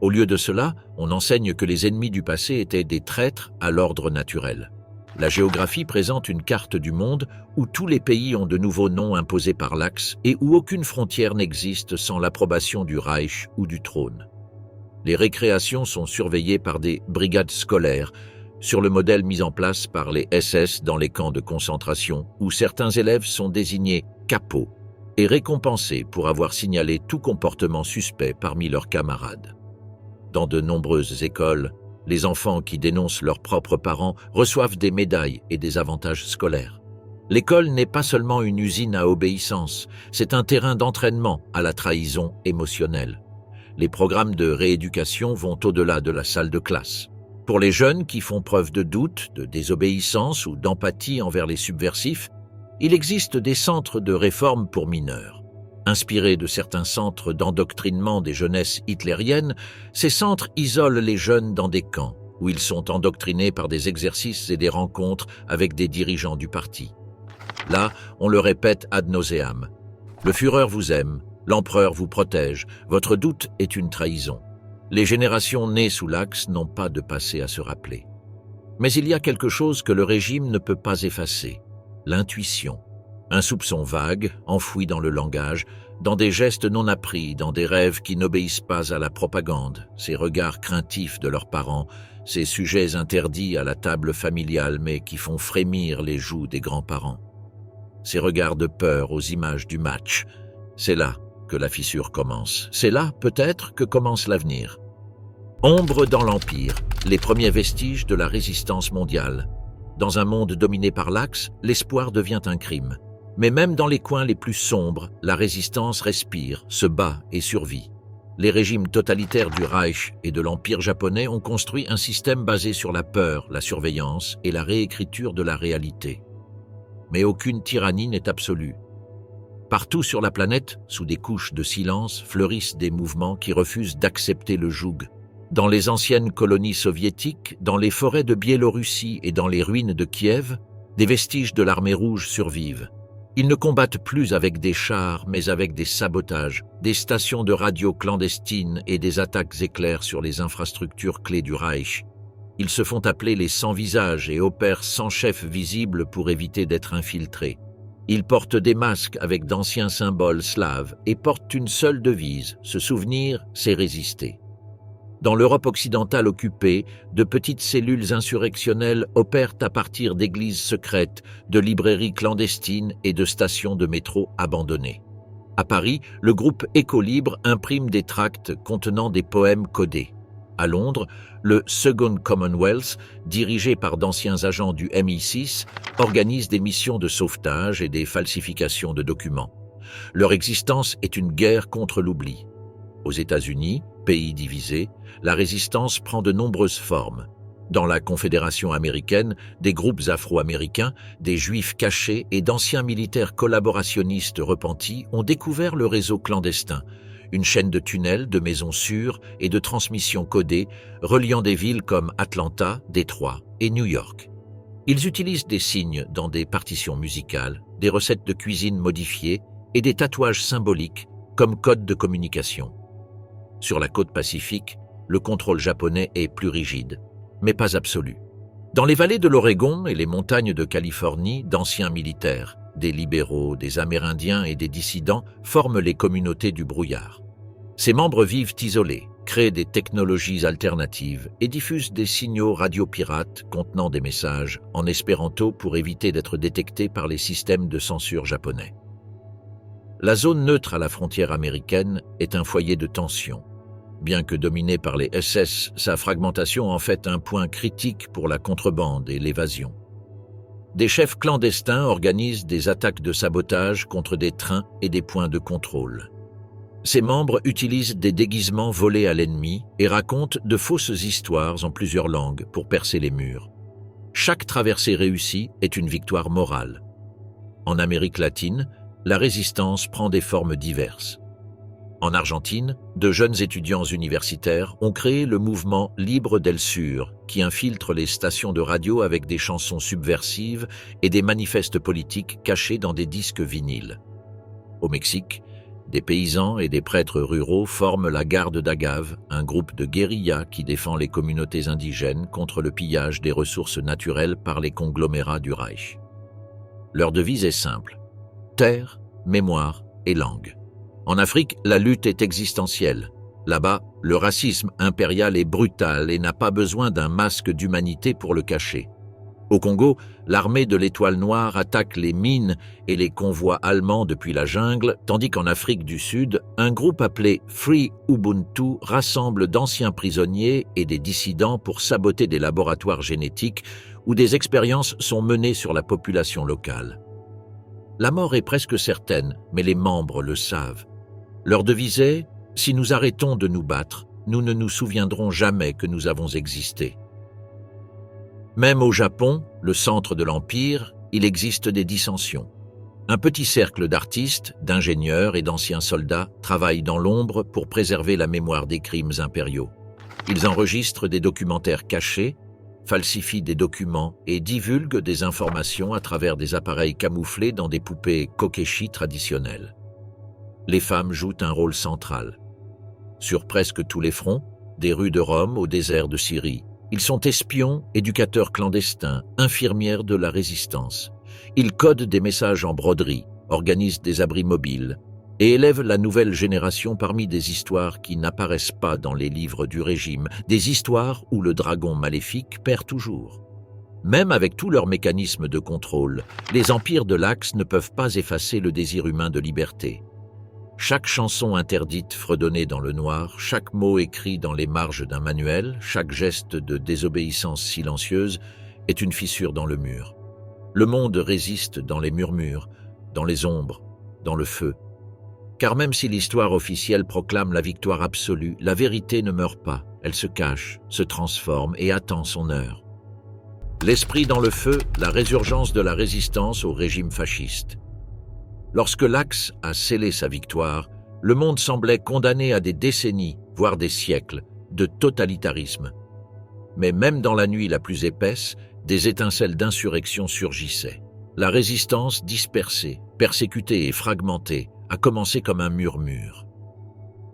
Au lieu de cela, on enseigne que les ennemis du passé étaient des traîtres à l'ordre naturel. La géographie présente une carte du monde où tous les pays ont de nouveaux noms imposés par l'Axe et où aucune frontière n'existe sans l'approbation du Reich ou du trône. Les récréations sont surveillées par des brigades scolaires, sur le modèle mis en place par les SS dans les camps de concentration, où certains élèves sont désignés capots et récompensés pour avoir signalé tout comportement suspect parmi leurs camarades. Dans de nombreuses écoles, les enfants qui dénoncent leurs propres parents reçoivent des médailles et des avantages scolaires. L'école n'est pas seulement une usine à obéissance, c'est un terrain d'entraînement à la trahison émotionnelle. Les programmes de rééducation vont au-delà de la salle de classe. Pour les jeunes qui font preuve de doute, de désobéissance ou d'empathie envers les subversifs, il existe des centres de réforme pour mineurs. Inspirés de certains centres d'endoctrinement des jeunesses hitlériennes, ces centres isolent les jeunes dans des camps, où ils sont endoctrinés par des exercices et des rencontres avec des dirigeants du parti. Là, on le répète ad nauseam. Le Führer vous aime, l'empereur vous protège, votre doute est une trahison. Les générations nées sous l'Axe n'ont pas de passé à se rappeler. Mais il y a quelque chose que le régime ne peut pas effacer, l'intuition. Un soupçon vague, enfoui dans le langage, dans des gestes non appris, dans des rêves qui n'obéissent pas à la propagande, ces regards craintifs de leurs parents, ces sujets interdits à la table familiale mais qui font frémir les joues des grands-parents. Ces regards de peur aux images du match, c'est là que la fissure commence. C'est là, peut-être, que commence l'avenir. Ombre dans l'Empire, les premiers vestiges de la résistance mondiale. Dans un monde dominé par l'Axe, l'espoir devient un crime. Mais même dans les coins les plus sombres, la résistance respire, se bat et survit. Les régimes totalitaires du Reich et de l'Empire japonais ont construit un système basé sur la peur, la surveillance et la réécriture de la réalité. Mais aucune tyrannie n'est absolue. Partout sur la planète, sous des couches de silence, fleurissent des mouvements qui refusent d'accepter le joug. Dans les anciennes colonies soviétiques, dans les forêts de Biélorussie et dans les ruines de Kiev, des vestiges de l'armée rouge survivent. Ils ne combattent plus avec des chars, mais avec des sabotages, des stations de radio clandestines et des attaques éclairs sur les infrastructures clés du Reich. Ils se font appeler les sans-visages et opèrent sans chef visible pour éviter d'être infiltrés. Ils portent des masques avec d'anciens symboles slaves et portent une seule devise, se souvenir, c'est résister. Dans l'Europe occidentale occupée, de petites cellules insurrectionnelles opèrent à partir d'églises secrètes, de librairies clandestines et de stations de métro abandonnées. À Paris, le groupe Écolibre imprime des tracts contenant des poèmes codés. À Londres, le Second Commonwealth, dirigé par d'anciens agents du MI6, organise des missions de sauvetage et des falsifications de documents. Leur existence est une guerre contre l'oubli. Aux États-Unis, pays divisé, la résistance prend de nombreuses formes. Dans la Confédération américaine, des groupes afro-américains, des juifs cachés et d'anciens militaires collaborationnistes repentis ont découvert le réseau clandestin, une chaîne de tunnels, de maisons sûres et de transmissions codées reliant des villes comme Atlanta, Détroit et New York. Ils utilisent des signes dans des partitions musicales, des recettes de cuisine modifiées et des tatouages symboliques comme code de communication. Sur la côte pacifique, le contrôle japonais est plus rigide, mais pas absolu. Dans les vallées de l'Oregon et les montagnes de Californie, d'anciens militaires, des libéraux, des Amérindiens et des dissidents forment les communautés du brouillard. Ces membres vivent isolés, créent des technologies alternatives et diffusent des signaux radiopirates contenant des messages en espéranto pour éviter d'être détectés par les systèmes de censure japonais. La zone neutre à la frontière américaine est un foyer de tension. Bien que dominée par les SS, sa fragmentation en fait un point critique pour la contrebande et l'évasion. Des chefs clandestins organisent des attaques de sabotage contre des trains et des points de contrôle. Ces membres utilisent des déguisements volés à l'ennemi et racontent de fausses histoires en plusieurs langues pour percer les murs. Chaque traversée réussie est une victoire morale. En Amérique latine, la résistance prend des formes diverses. En Argentine, de jeunes étudiants universitaires ont créé le mouvement Libre del Sur, qui infiltre les stations de radio avec des chansons subversives et des manifestes politiques cachés dans des disques vinyles. Au Mexique, des paysans et des prêtres ruraux forment la Garde d'Agave, un groupe de guérilla qui défend les communautés indigènes contre le pillage des ressources naturelles par les conglomérats du Reich. Leur devise est simple: terre, mémoire et langue. En Afrique, la lutte est existentielle. Là-bas, le racisme impérial est brutal et n'a pas besoin d'un masque d'humanité pour le cacher. Au Congo, l'armée de l'Étoile Noire attaque les mines et les convois allemands depuis la jungle, tandis qu'en Afrique du Sud, un groupe appelé Free Ubuntu rassemble d'anciens prisonniers et des dissidents pour saboter des laboratoires génétiques où des expériences sont menées sur la population locale. La mort est presque certaine, mais les membres le savent. Leur devise est « Si nous arrêtons de nous battre, nous ne nous souviendrons jamais que nous avons existé ». Même au Japon, le centre de l'Empire, il existe des dissensions. Un petit cercle d'artistes, d'ingénieurs et d'anciens soldats travaillent dans l'ombre pour préserver la mémoire des crimes impériaux. Ils enregistrent des documentaires cachés, falsifient des documents et divulguent des informations à travers des appareils camouflés dans des poupées kokeshi traditionnelles. Les femmes jouent un rôle central. Sur presque tous les fronts, des rues de Rome au désert de Syrie, ils sont espions, éducateurs clandestins, infirmières de la résistance. Ils codent des messages en broderie, organisent des abris mobiles et élèvent la nouvelle génération parmi des histoires qui n'apparaissent pas dans les livres du régime, des histoires où le dragon maléfique perd toujours. Même avec tous leurs mécanismes de contrôle, les empires de l'Axe ne peuvent pas effacer le désir humain de liberté. Chaque chanson interdite fredonnée dans le noir, chaque mot écrit dans les marges d'un manuel, chaque geste de désobéissance silencieuse est une fissure dans le mur. Le monde résiste dans les murmures, dans les ombres, dans le feu. Car même si l'histoire officielle proclame la victoire absolue, la vérité ne meurt pas, elle se cache, se transforme et attend son heure. L'esprit dans le feu, la résurgence de la résistance au régime fasciste. Lorsque l'Axe a scellé sa victoire, le monde semblait condamné à des décennies, voire des siècles, de totalitarisme. Mais même dans la nuit la plus épaisse, des étincelles d'insurrection surgissaient. La résistance dispersée, persécutée et fragmentée a commencé comme un murmure.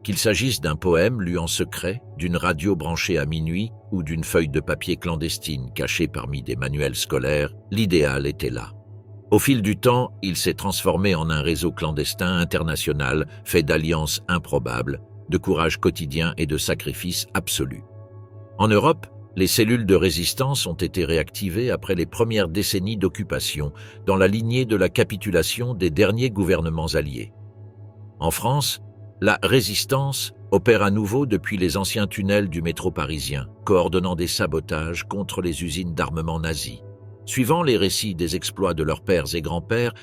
Qu'il s'agisse d'un poème lu en secret, d'une radio branchée à minuit ou d'une feuille de papier clandestine cachée parmi des manuels scolaires, l'idéal était là. Au fil du temps, il s'est transformé en un réseau clandestin international fait d'alliances improbables, de courage quotidien et de sacrifices absolus. En Europe, les cellules de résistance ont été réactivées après les premières décennies d'occupation, dans la lignée de la capitulation des derniers gouvernements alliés. En France, la résistance opère à nouveau depuis les anciens tunnels du métro parisien, coordonnant des sabotages contre les usines d'armement nazis. Suivant les récits des exploits de leurs pères et grands-pères,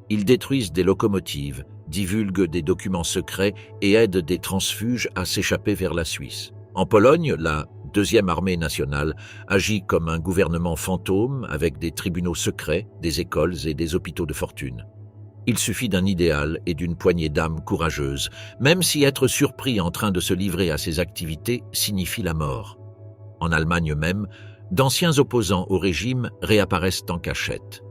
ils détruisent des locomotives, divulgue des documents secrets et aide des transfuges à s'échapper vers la Suisse. En Pologne, la Deuxième Armée nationale agit comme un gouvernement fantôme avec des tribunaux secrets, des écoles et des hôpitaux de fortune. Il suffit d'un idéal et d'une poignée d'âmes courageuses, même si être surpris en train de se livrer à ces activités signifie la mort. En Allemagne même, d'anciens opposants au régime réapparaissent en cachette.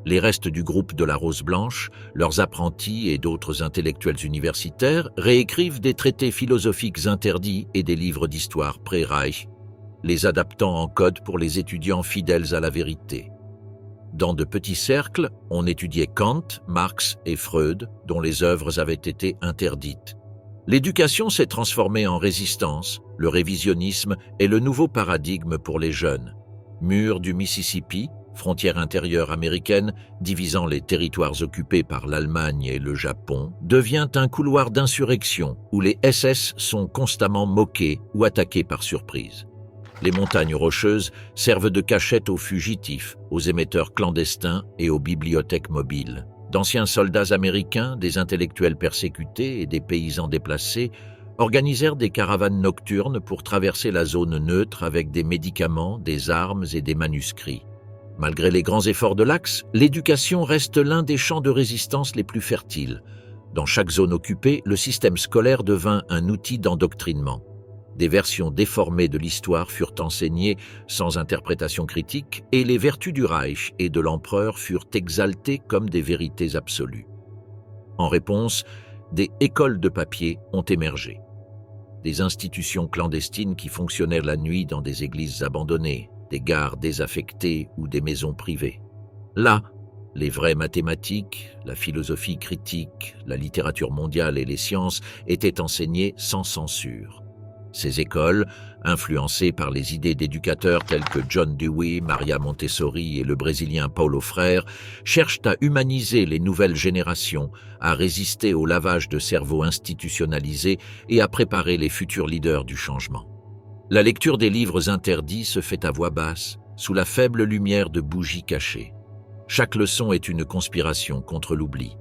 Les restes du groupe de la Rose Blanche, leurs apprentis et d'autres intellectuels universitaires réécrivent des traités philosophiques interdits et des livres d'histoire pré-Reich, les adaptant en code pour les étudiants fidèles à la vérité. Dans de petits cercles, on étudiait Kant, Marx et Freud, dont les œuvres avaient été interdites. L'éducation s'est transformée en résistance, le révisionnisme est le nouveau paradigme pour les jeunes. Mur du Mississippi, frontière intérieure américaine divisant les territoires occupés par l'Allemagne et le Japon, devient un couloir d'insurrection où les SS sont constamment moqués ou attaqués par surprise. Les montagnes rocheuses servent de cachette aux fugitifs, aux émetteurs clandestins et aux bibliothèques mobiles. D'anciens soldats américains, des intellectuels persécutés et des paysans déplacés organisèrent des caravanes nocturnes pour traverser la zone neutre avec des médicaments, des armes et des manuscrits. Malgré les grands efforts de l'Axe, l'éducation reste l'un des champs de résistance les plus fertiles. Dans chaque zone occupée, le système scolaire devint un outil d'endoctrinement. Des versions déformées de l'histoire furent enseignées sans interprétation critique et les vertus du Reich et de l'empereur furent exaltées comme des vérités absolues. En réponse, des écoles de papier ont émergé. Des institutions clandestines qui fonctionnaient la nuit dans des églises abandonnées, des gares désaffectées ou des maisons privées. Là, les vraies mathématiques, la philosophie critique, la littérature mondiale et les sciences étaient enseignées sans censure. Ces écoles, influencées par les idées d'éducateurs tels que John Dewey, Maria Montessori et le Brésilien Paulo Freire, cherchent à humaniser les nouvelles générations, à résister au lavage de cerveau institutionnalisé et à préparer les futurs leaders du changement. La lecture des livres interdits se fait à voix basse, sous la faible lumière de bougies cachées. Chaque leçon est une conspiration contre l'oubli.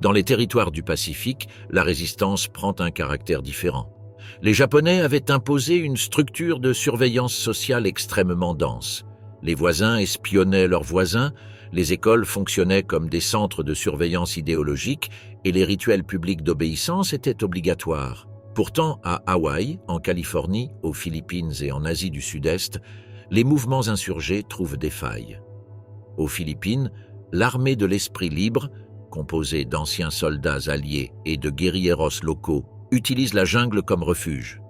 Dans les territoires du Pacifique, la résistance prend un caractère différent. Les Japonais avaient imposé une structure de surveillance sociale extrêmement dense. Les voisins espionnaient leurs voisins, les écoles fonctionnaient comme des centres de surveillance idéologique et les rituels publics d'obéissance étaient obligatoires. Pourtant, à Hawaï, en Californie, aux Philippines et en Asie du Sud-Est, les mouvements insurgés trouvent des failles. Aux Philippines, l'armée de l'esprit libre, composée d'anciens soldats alliés et de guérilleros locaux, utilise la jungle comme refuge.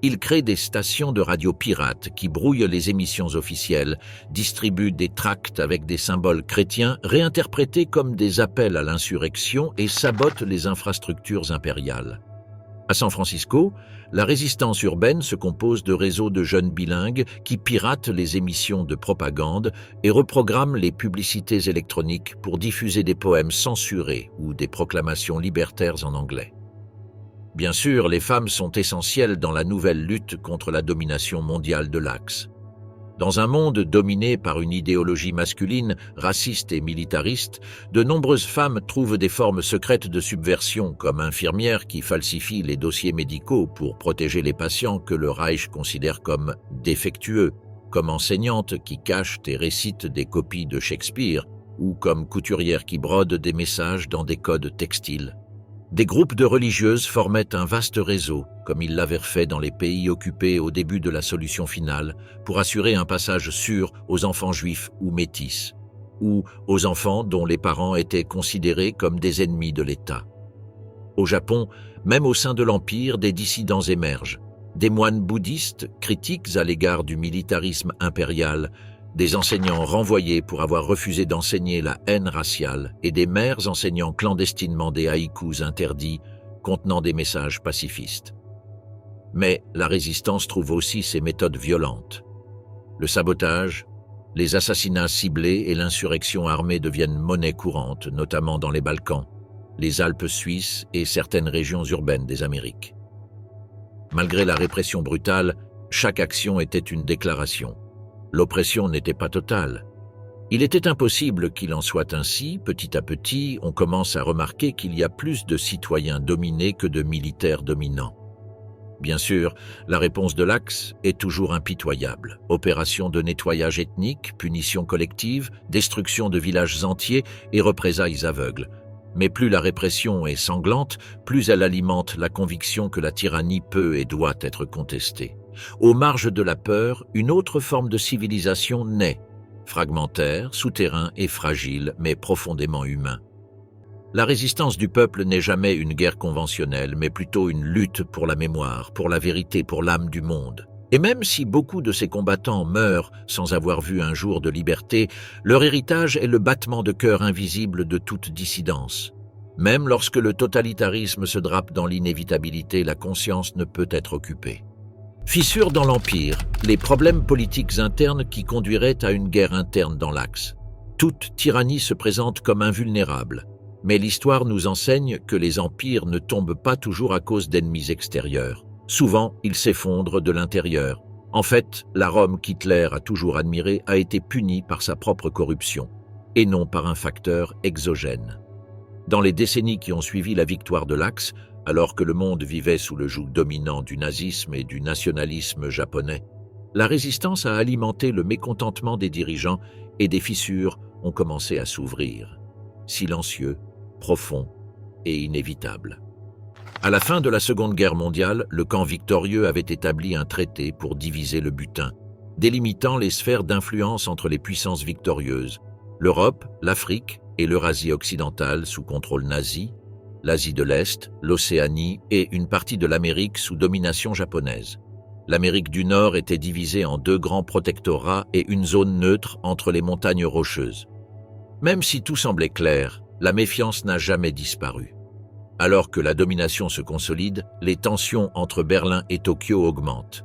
Ils créent des stations de radio pirates qui brouillent les émissions officielles, distribuent des tracts avec des symboles chrétiens réinterprétés comme des appels à l'insurrection et sabotent les infrastructures impériales. À San Francisco, la résistance urbaine se compose de réseaux de jeunes bilingues qui piratent les émissions de propagande et reprogramment les publicités électroniques pour diffuser des poèmes censurés ou des proclamations libertaires en anglais. Bien sûr, les femmes sont essentielles dans la nouvelle lutte contre la domination mondiale de l'Axe. Dans un monde dominé par une idéologie masculine, raciste et militariste, de nombreuses femmes trouvent des formes secrètes de subversion, comme infirmières qui falsifient les dossiers médicaux pour protéger les patients que le Reich considère comme défectueux, comme enseignantes qui cachent et récitent des copies de Shakespeare, ou comme couturières qui brodent des messages dans des codes textiles. Des groupes de religieuses formaient un vaste réseau, comme ils l'avaient fait dans les pays occupés au début de la solution finale, pour assurer un passage sûr aux enfants juifs ou métis, ou aux enfants dont les parents étaient considérés comme des ennemis de l'État. Au Japon, même au sein de l'Empire, des dissidents émergent. Des moines bouddhistes critiques à l'égard du militarisme impérial, des enseignants renvoyés pour avoir refusé d'enseigner la haine raciale et des mères enseignant clandestinement des haïkus interdits contenant des messages pacifistes. Mais la résistance trouve aussi ses méthodes violentes. Le sabotage, les assassinats ciblés et l'insurrection armée deviennent monnaie courante, notamment dans les Balkans, les Alpes suisses et certaines régions urbaines des Amériques. Malgré la répression brutale, chaque action était une déclaration. L'oppression n'était pas totale. Il était impossible qu'il en soit ainsi. Petit à petit, on commence à remarquer qu'il y a plus de citoyens dominés que de militaires dominants. Bien sûr, la réponse de l'Axe est toujours impitoyable. Opérations de nettoyage ethnique, punitions collectives, destruction de villages entiers et représailles aveugles. Mais plus la répression est sanglante, plus elle alimente la conviction que la tyrannie peut et doit être contestée. Aux marges de la peur, une autre forme de civilisation naît, fragmentaire, souterrain et fragile, mais profondément humain. La résistance du peuple n'est jamais une guerre conventionnelle, mais plutôt une lutte pour la mémoire, pour la vérité, pour l'âme du monde. Et même si beaucoup de ces combattants meurent sans avoir vu un jour de liberté, leur héritage est le battement de cœur invisible de toute dissidence. Même lorsque le totalitarisme se drape dans l'inévitabilité, la conscience ne peut être occupée. Fissures dans l'Empire, les problèmes politiques internes qui conduiraient à une guerre interne dans l'Axe. Toute tyrannie se présente comme invulnérable. Mais l'histoire nous enseigne que les empires ne tombent pas toujours à cause d'ennemis extérieurs. Souvent, ils s'effondrent de l'intérieur. En fait, la Rome qu'Hitler a toujours admirée a été punie par sa propre corruption, et non par un facteur exogène. Dans les décennies qui ont suivi la victoire de l'Axe, alors que le monde vivait sous le joug dominant du nazisme et du nationalisme japonais, la résistance a alimenté le mécontentement des dirigeants et des fissures ont commencé à s'ouvrir. Silencieux, profond et inévitable. À la fin de la Seconde Guerre mondiale, le camp victorieux avait établi un traité pour diviser le butin, délimitant les sphères d'influence entre les puissances victorieuses, l'Europe, l'Afrique et l'Eurasie occidentale sous contrôle nazi, l'Asie de l'Est, l'Océanie et une partie de l'Amérique sous domination japonaise. L'Amérique du Nord était divisée en 2 grands protectorats et une zone neutre entre les montagnes rocheuses. Même si tout semblait clair, la méfiance n'a jamais disparu. Alors que la domination se consolide, les tensions entre Berlin et Tokyo augmentent.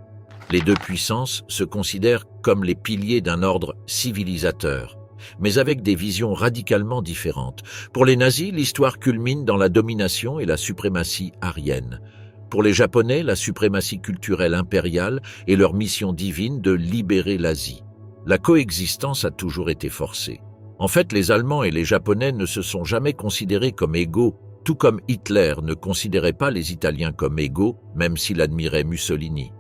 Les 2 puissances se considèrent comme les piliers d'un ordre civilisateur, mais avec des visions radicalement différentes. Pour les nazis, l'histoire culmine dans la domination et la suprématie aryenne. Pour les Japonais, la suprématie culturelle impériale et leur mission divine de libérer l'Asie. La coexistence a toujours été forcée. En fait, les Allemands et les Japonais ne se sont jamais considérés comme égaux, tout comme Hitler ne considérait pas les Italiens comme égaux, même s'il admirait Mussolini.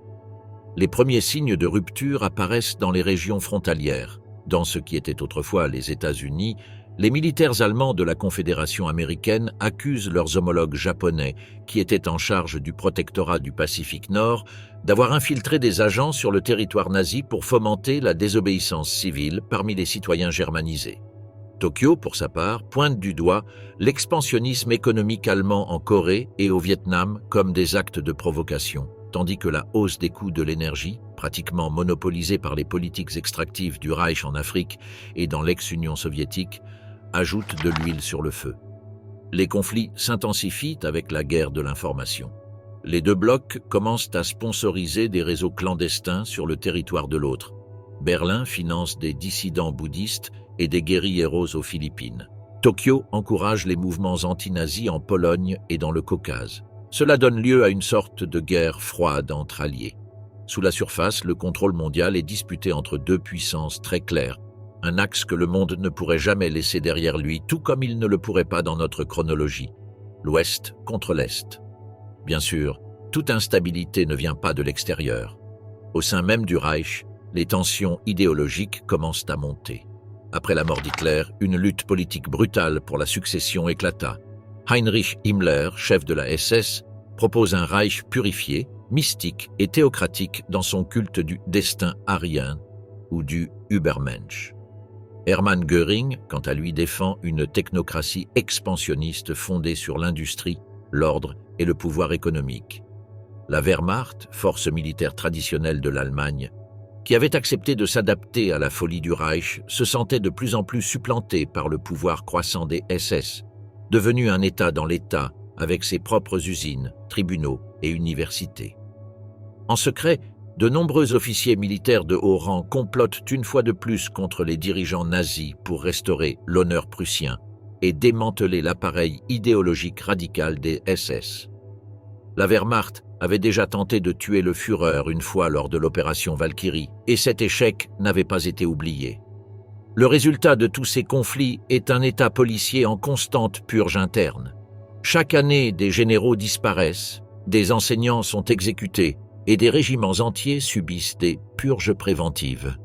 Les premiers signes de rupture apparaissent dans les régions frontalières. Dans ce qui était autrefois les États-Unis, les militaires allemands de la Confédération américaine accusent leurs homologues japonais, qui étaient en charge du protectorat du Pacifique Nord, d'avoir infiltré des agents sur le territoire nazi pour fomenter la désobéissance civile parmi les citoyens germanisés. Tokyo, pour sa part, pointe du doigt l'expansionnisme économique allemand en Corée et au Vietnam comme des actes de provocation, tandis que la hausse des coûts de l'énergie, pratiquement monopolisée par les politiques extractives du Reich en Afrique et dans l'ex-Union soviétique, ajoute de l'huile sur le feu. Les conflits s'intensifient avec la guerre de l'information. Les 2 blocs commencent à sponsoriser des réseaux clandestins sur le territoire de l'autre. Berlin finance des dissidents bouddhistes et des guérilleros aux Philippines. Tokyo encourage les mouvements anti-nazis en Pologne et dans le Caucase. Cela donne lieu à une sorte de guerre froide entre alliés. Sous la surface, le contrôle mondial est disputé entre 2 puissances très claires, un axe que le monde ne pourrait jamais laisser derrière lui, tout comme il ne le pourrait pas dans notre chronologie. L'Ouest contre l'Est. Bien sûr, toute instabilité ne vient pas de l'extérieur. Au sein même du Reich, les tensions idéologiques commencent à monter. Après la mort d'Hitler, une lutte politique brutale pour la succession éclata. Heinrich Himmler, chef de la SS, propose un Reich purifié, mystique et théocratique dans son culte du destin arien ou du Übermensch. Hermann Göring, quant à lui, défend une technocratie expansionniste fondée sur l'industrie, l'ordre et le pouvoir économique. La Wehrmacht, force militaire traditionnelle de l'Allemagne, qui avait accepté de s'adapter à la folie du Reich, se sentait de plus en plus supplantée par le pouvoir croissant des SS, devenu un État dans l'État avec ses propres usines, tribunaux et universités. En secret, de nombreux officiers militaires de haut rang complotent une fois de plus contre les dirigeants nazis pour restaurer l'honneur prussien et démanteler l'appareil idéologique radical des SS. La Wehrmacht avait déjà tenté de tuer le Führer une fois lors de l'opération Valkyrie, et cet échec n'avait pas été oublié. Le résultat de tous ces conflits est un État policier en constante purge interne. Chaque année, des généraux disparaissent, des enseignants sont exécutés et des régiments entiers subissent des purges préventives.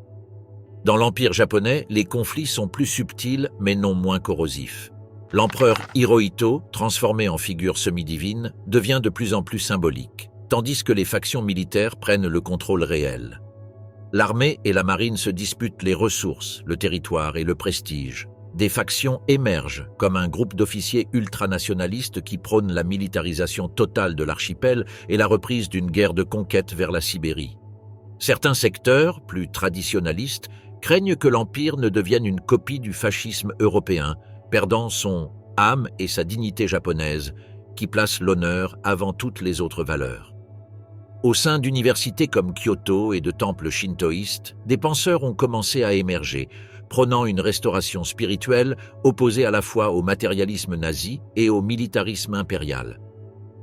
Dans l'Empire japonais, les conflits sont plus subtils mais non moins corrosifs. L'empereur Hirohito, transformé en figure semi-divine, devient de plus en plus symbolique, tandis que les factions militaires prennent le contrôle réel. L'armée et la marine se disputent les ressources, le territoire et le prestige. Des factions émergent, comme un groupe d'officiers ultranationalistes qui prônent la militarisation totale de l'archipel et la reprise d'une guerre de conquête vers la Sibérie. Certains secteurs, plus traditionalistes, craignent que l'Empire ne devienne une copie du fascisme européen, perdant son âme et sa dignité japonaise, qui place l'honneur avant toutes les autres valeurs. Au sein d'universités comme Kyoto et de temples shintoïstes, des penseurs ont commencé à émerger, prônant une restauration spirituelle opposée à la fois au matérialisme nazi et au militarisme impérial.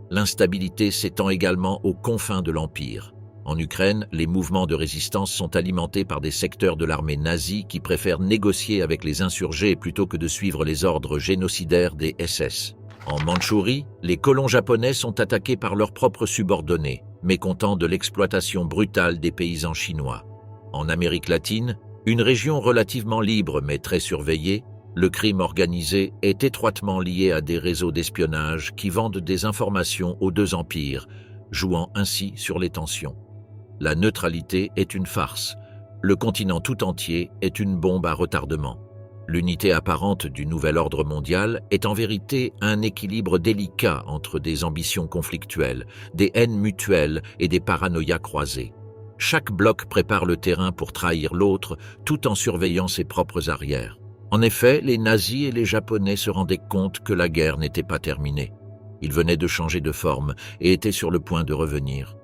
L'instabilité s'étend également aux confins de l'Empire. En Ukraine, les mouvements de résistance sont alimentés par des secteurs de l'armée nazie qui préfèrent négocier avec les insurgés plutôt que de suivre les ordres génocidaires des SS. En Mandchourie, les colons japonais sont attaqués par leurs propres subordonnés, mécontents de l'exploitation brutale des paysans chinois. En Amérique latine, une région relativement libre mais très surveillée, le crime organisé est étroitement lié à des réseaux d'espionnage qui vendent des informations aux deux empires, jouant ainsi sur les tensions. La neutralité est une farce. Le continent tout entier est une bombe à retardement. L'unité apparente du nouvel ordre mondial est en vérité un équilibre délicat entre des ambitions conflictuelles, des haines mutuelles et des paranoïas croisées. Chaque bloc prépare le terrain pour trahir l'autre tout en surveillant ses propres arrières. En effet, les nazis et les Japonais se rendaient compte que la guerre n'était pas terminée. Ils venaient de changer de forme et étaient sur le point de revenir.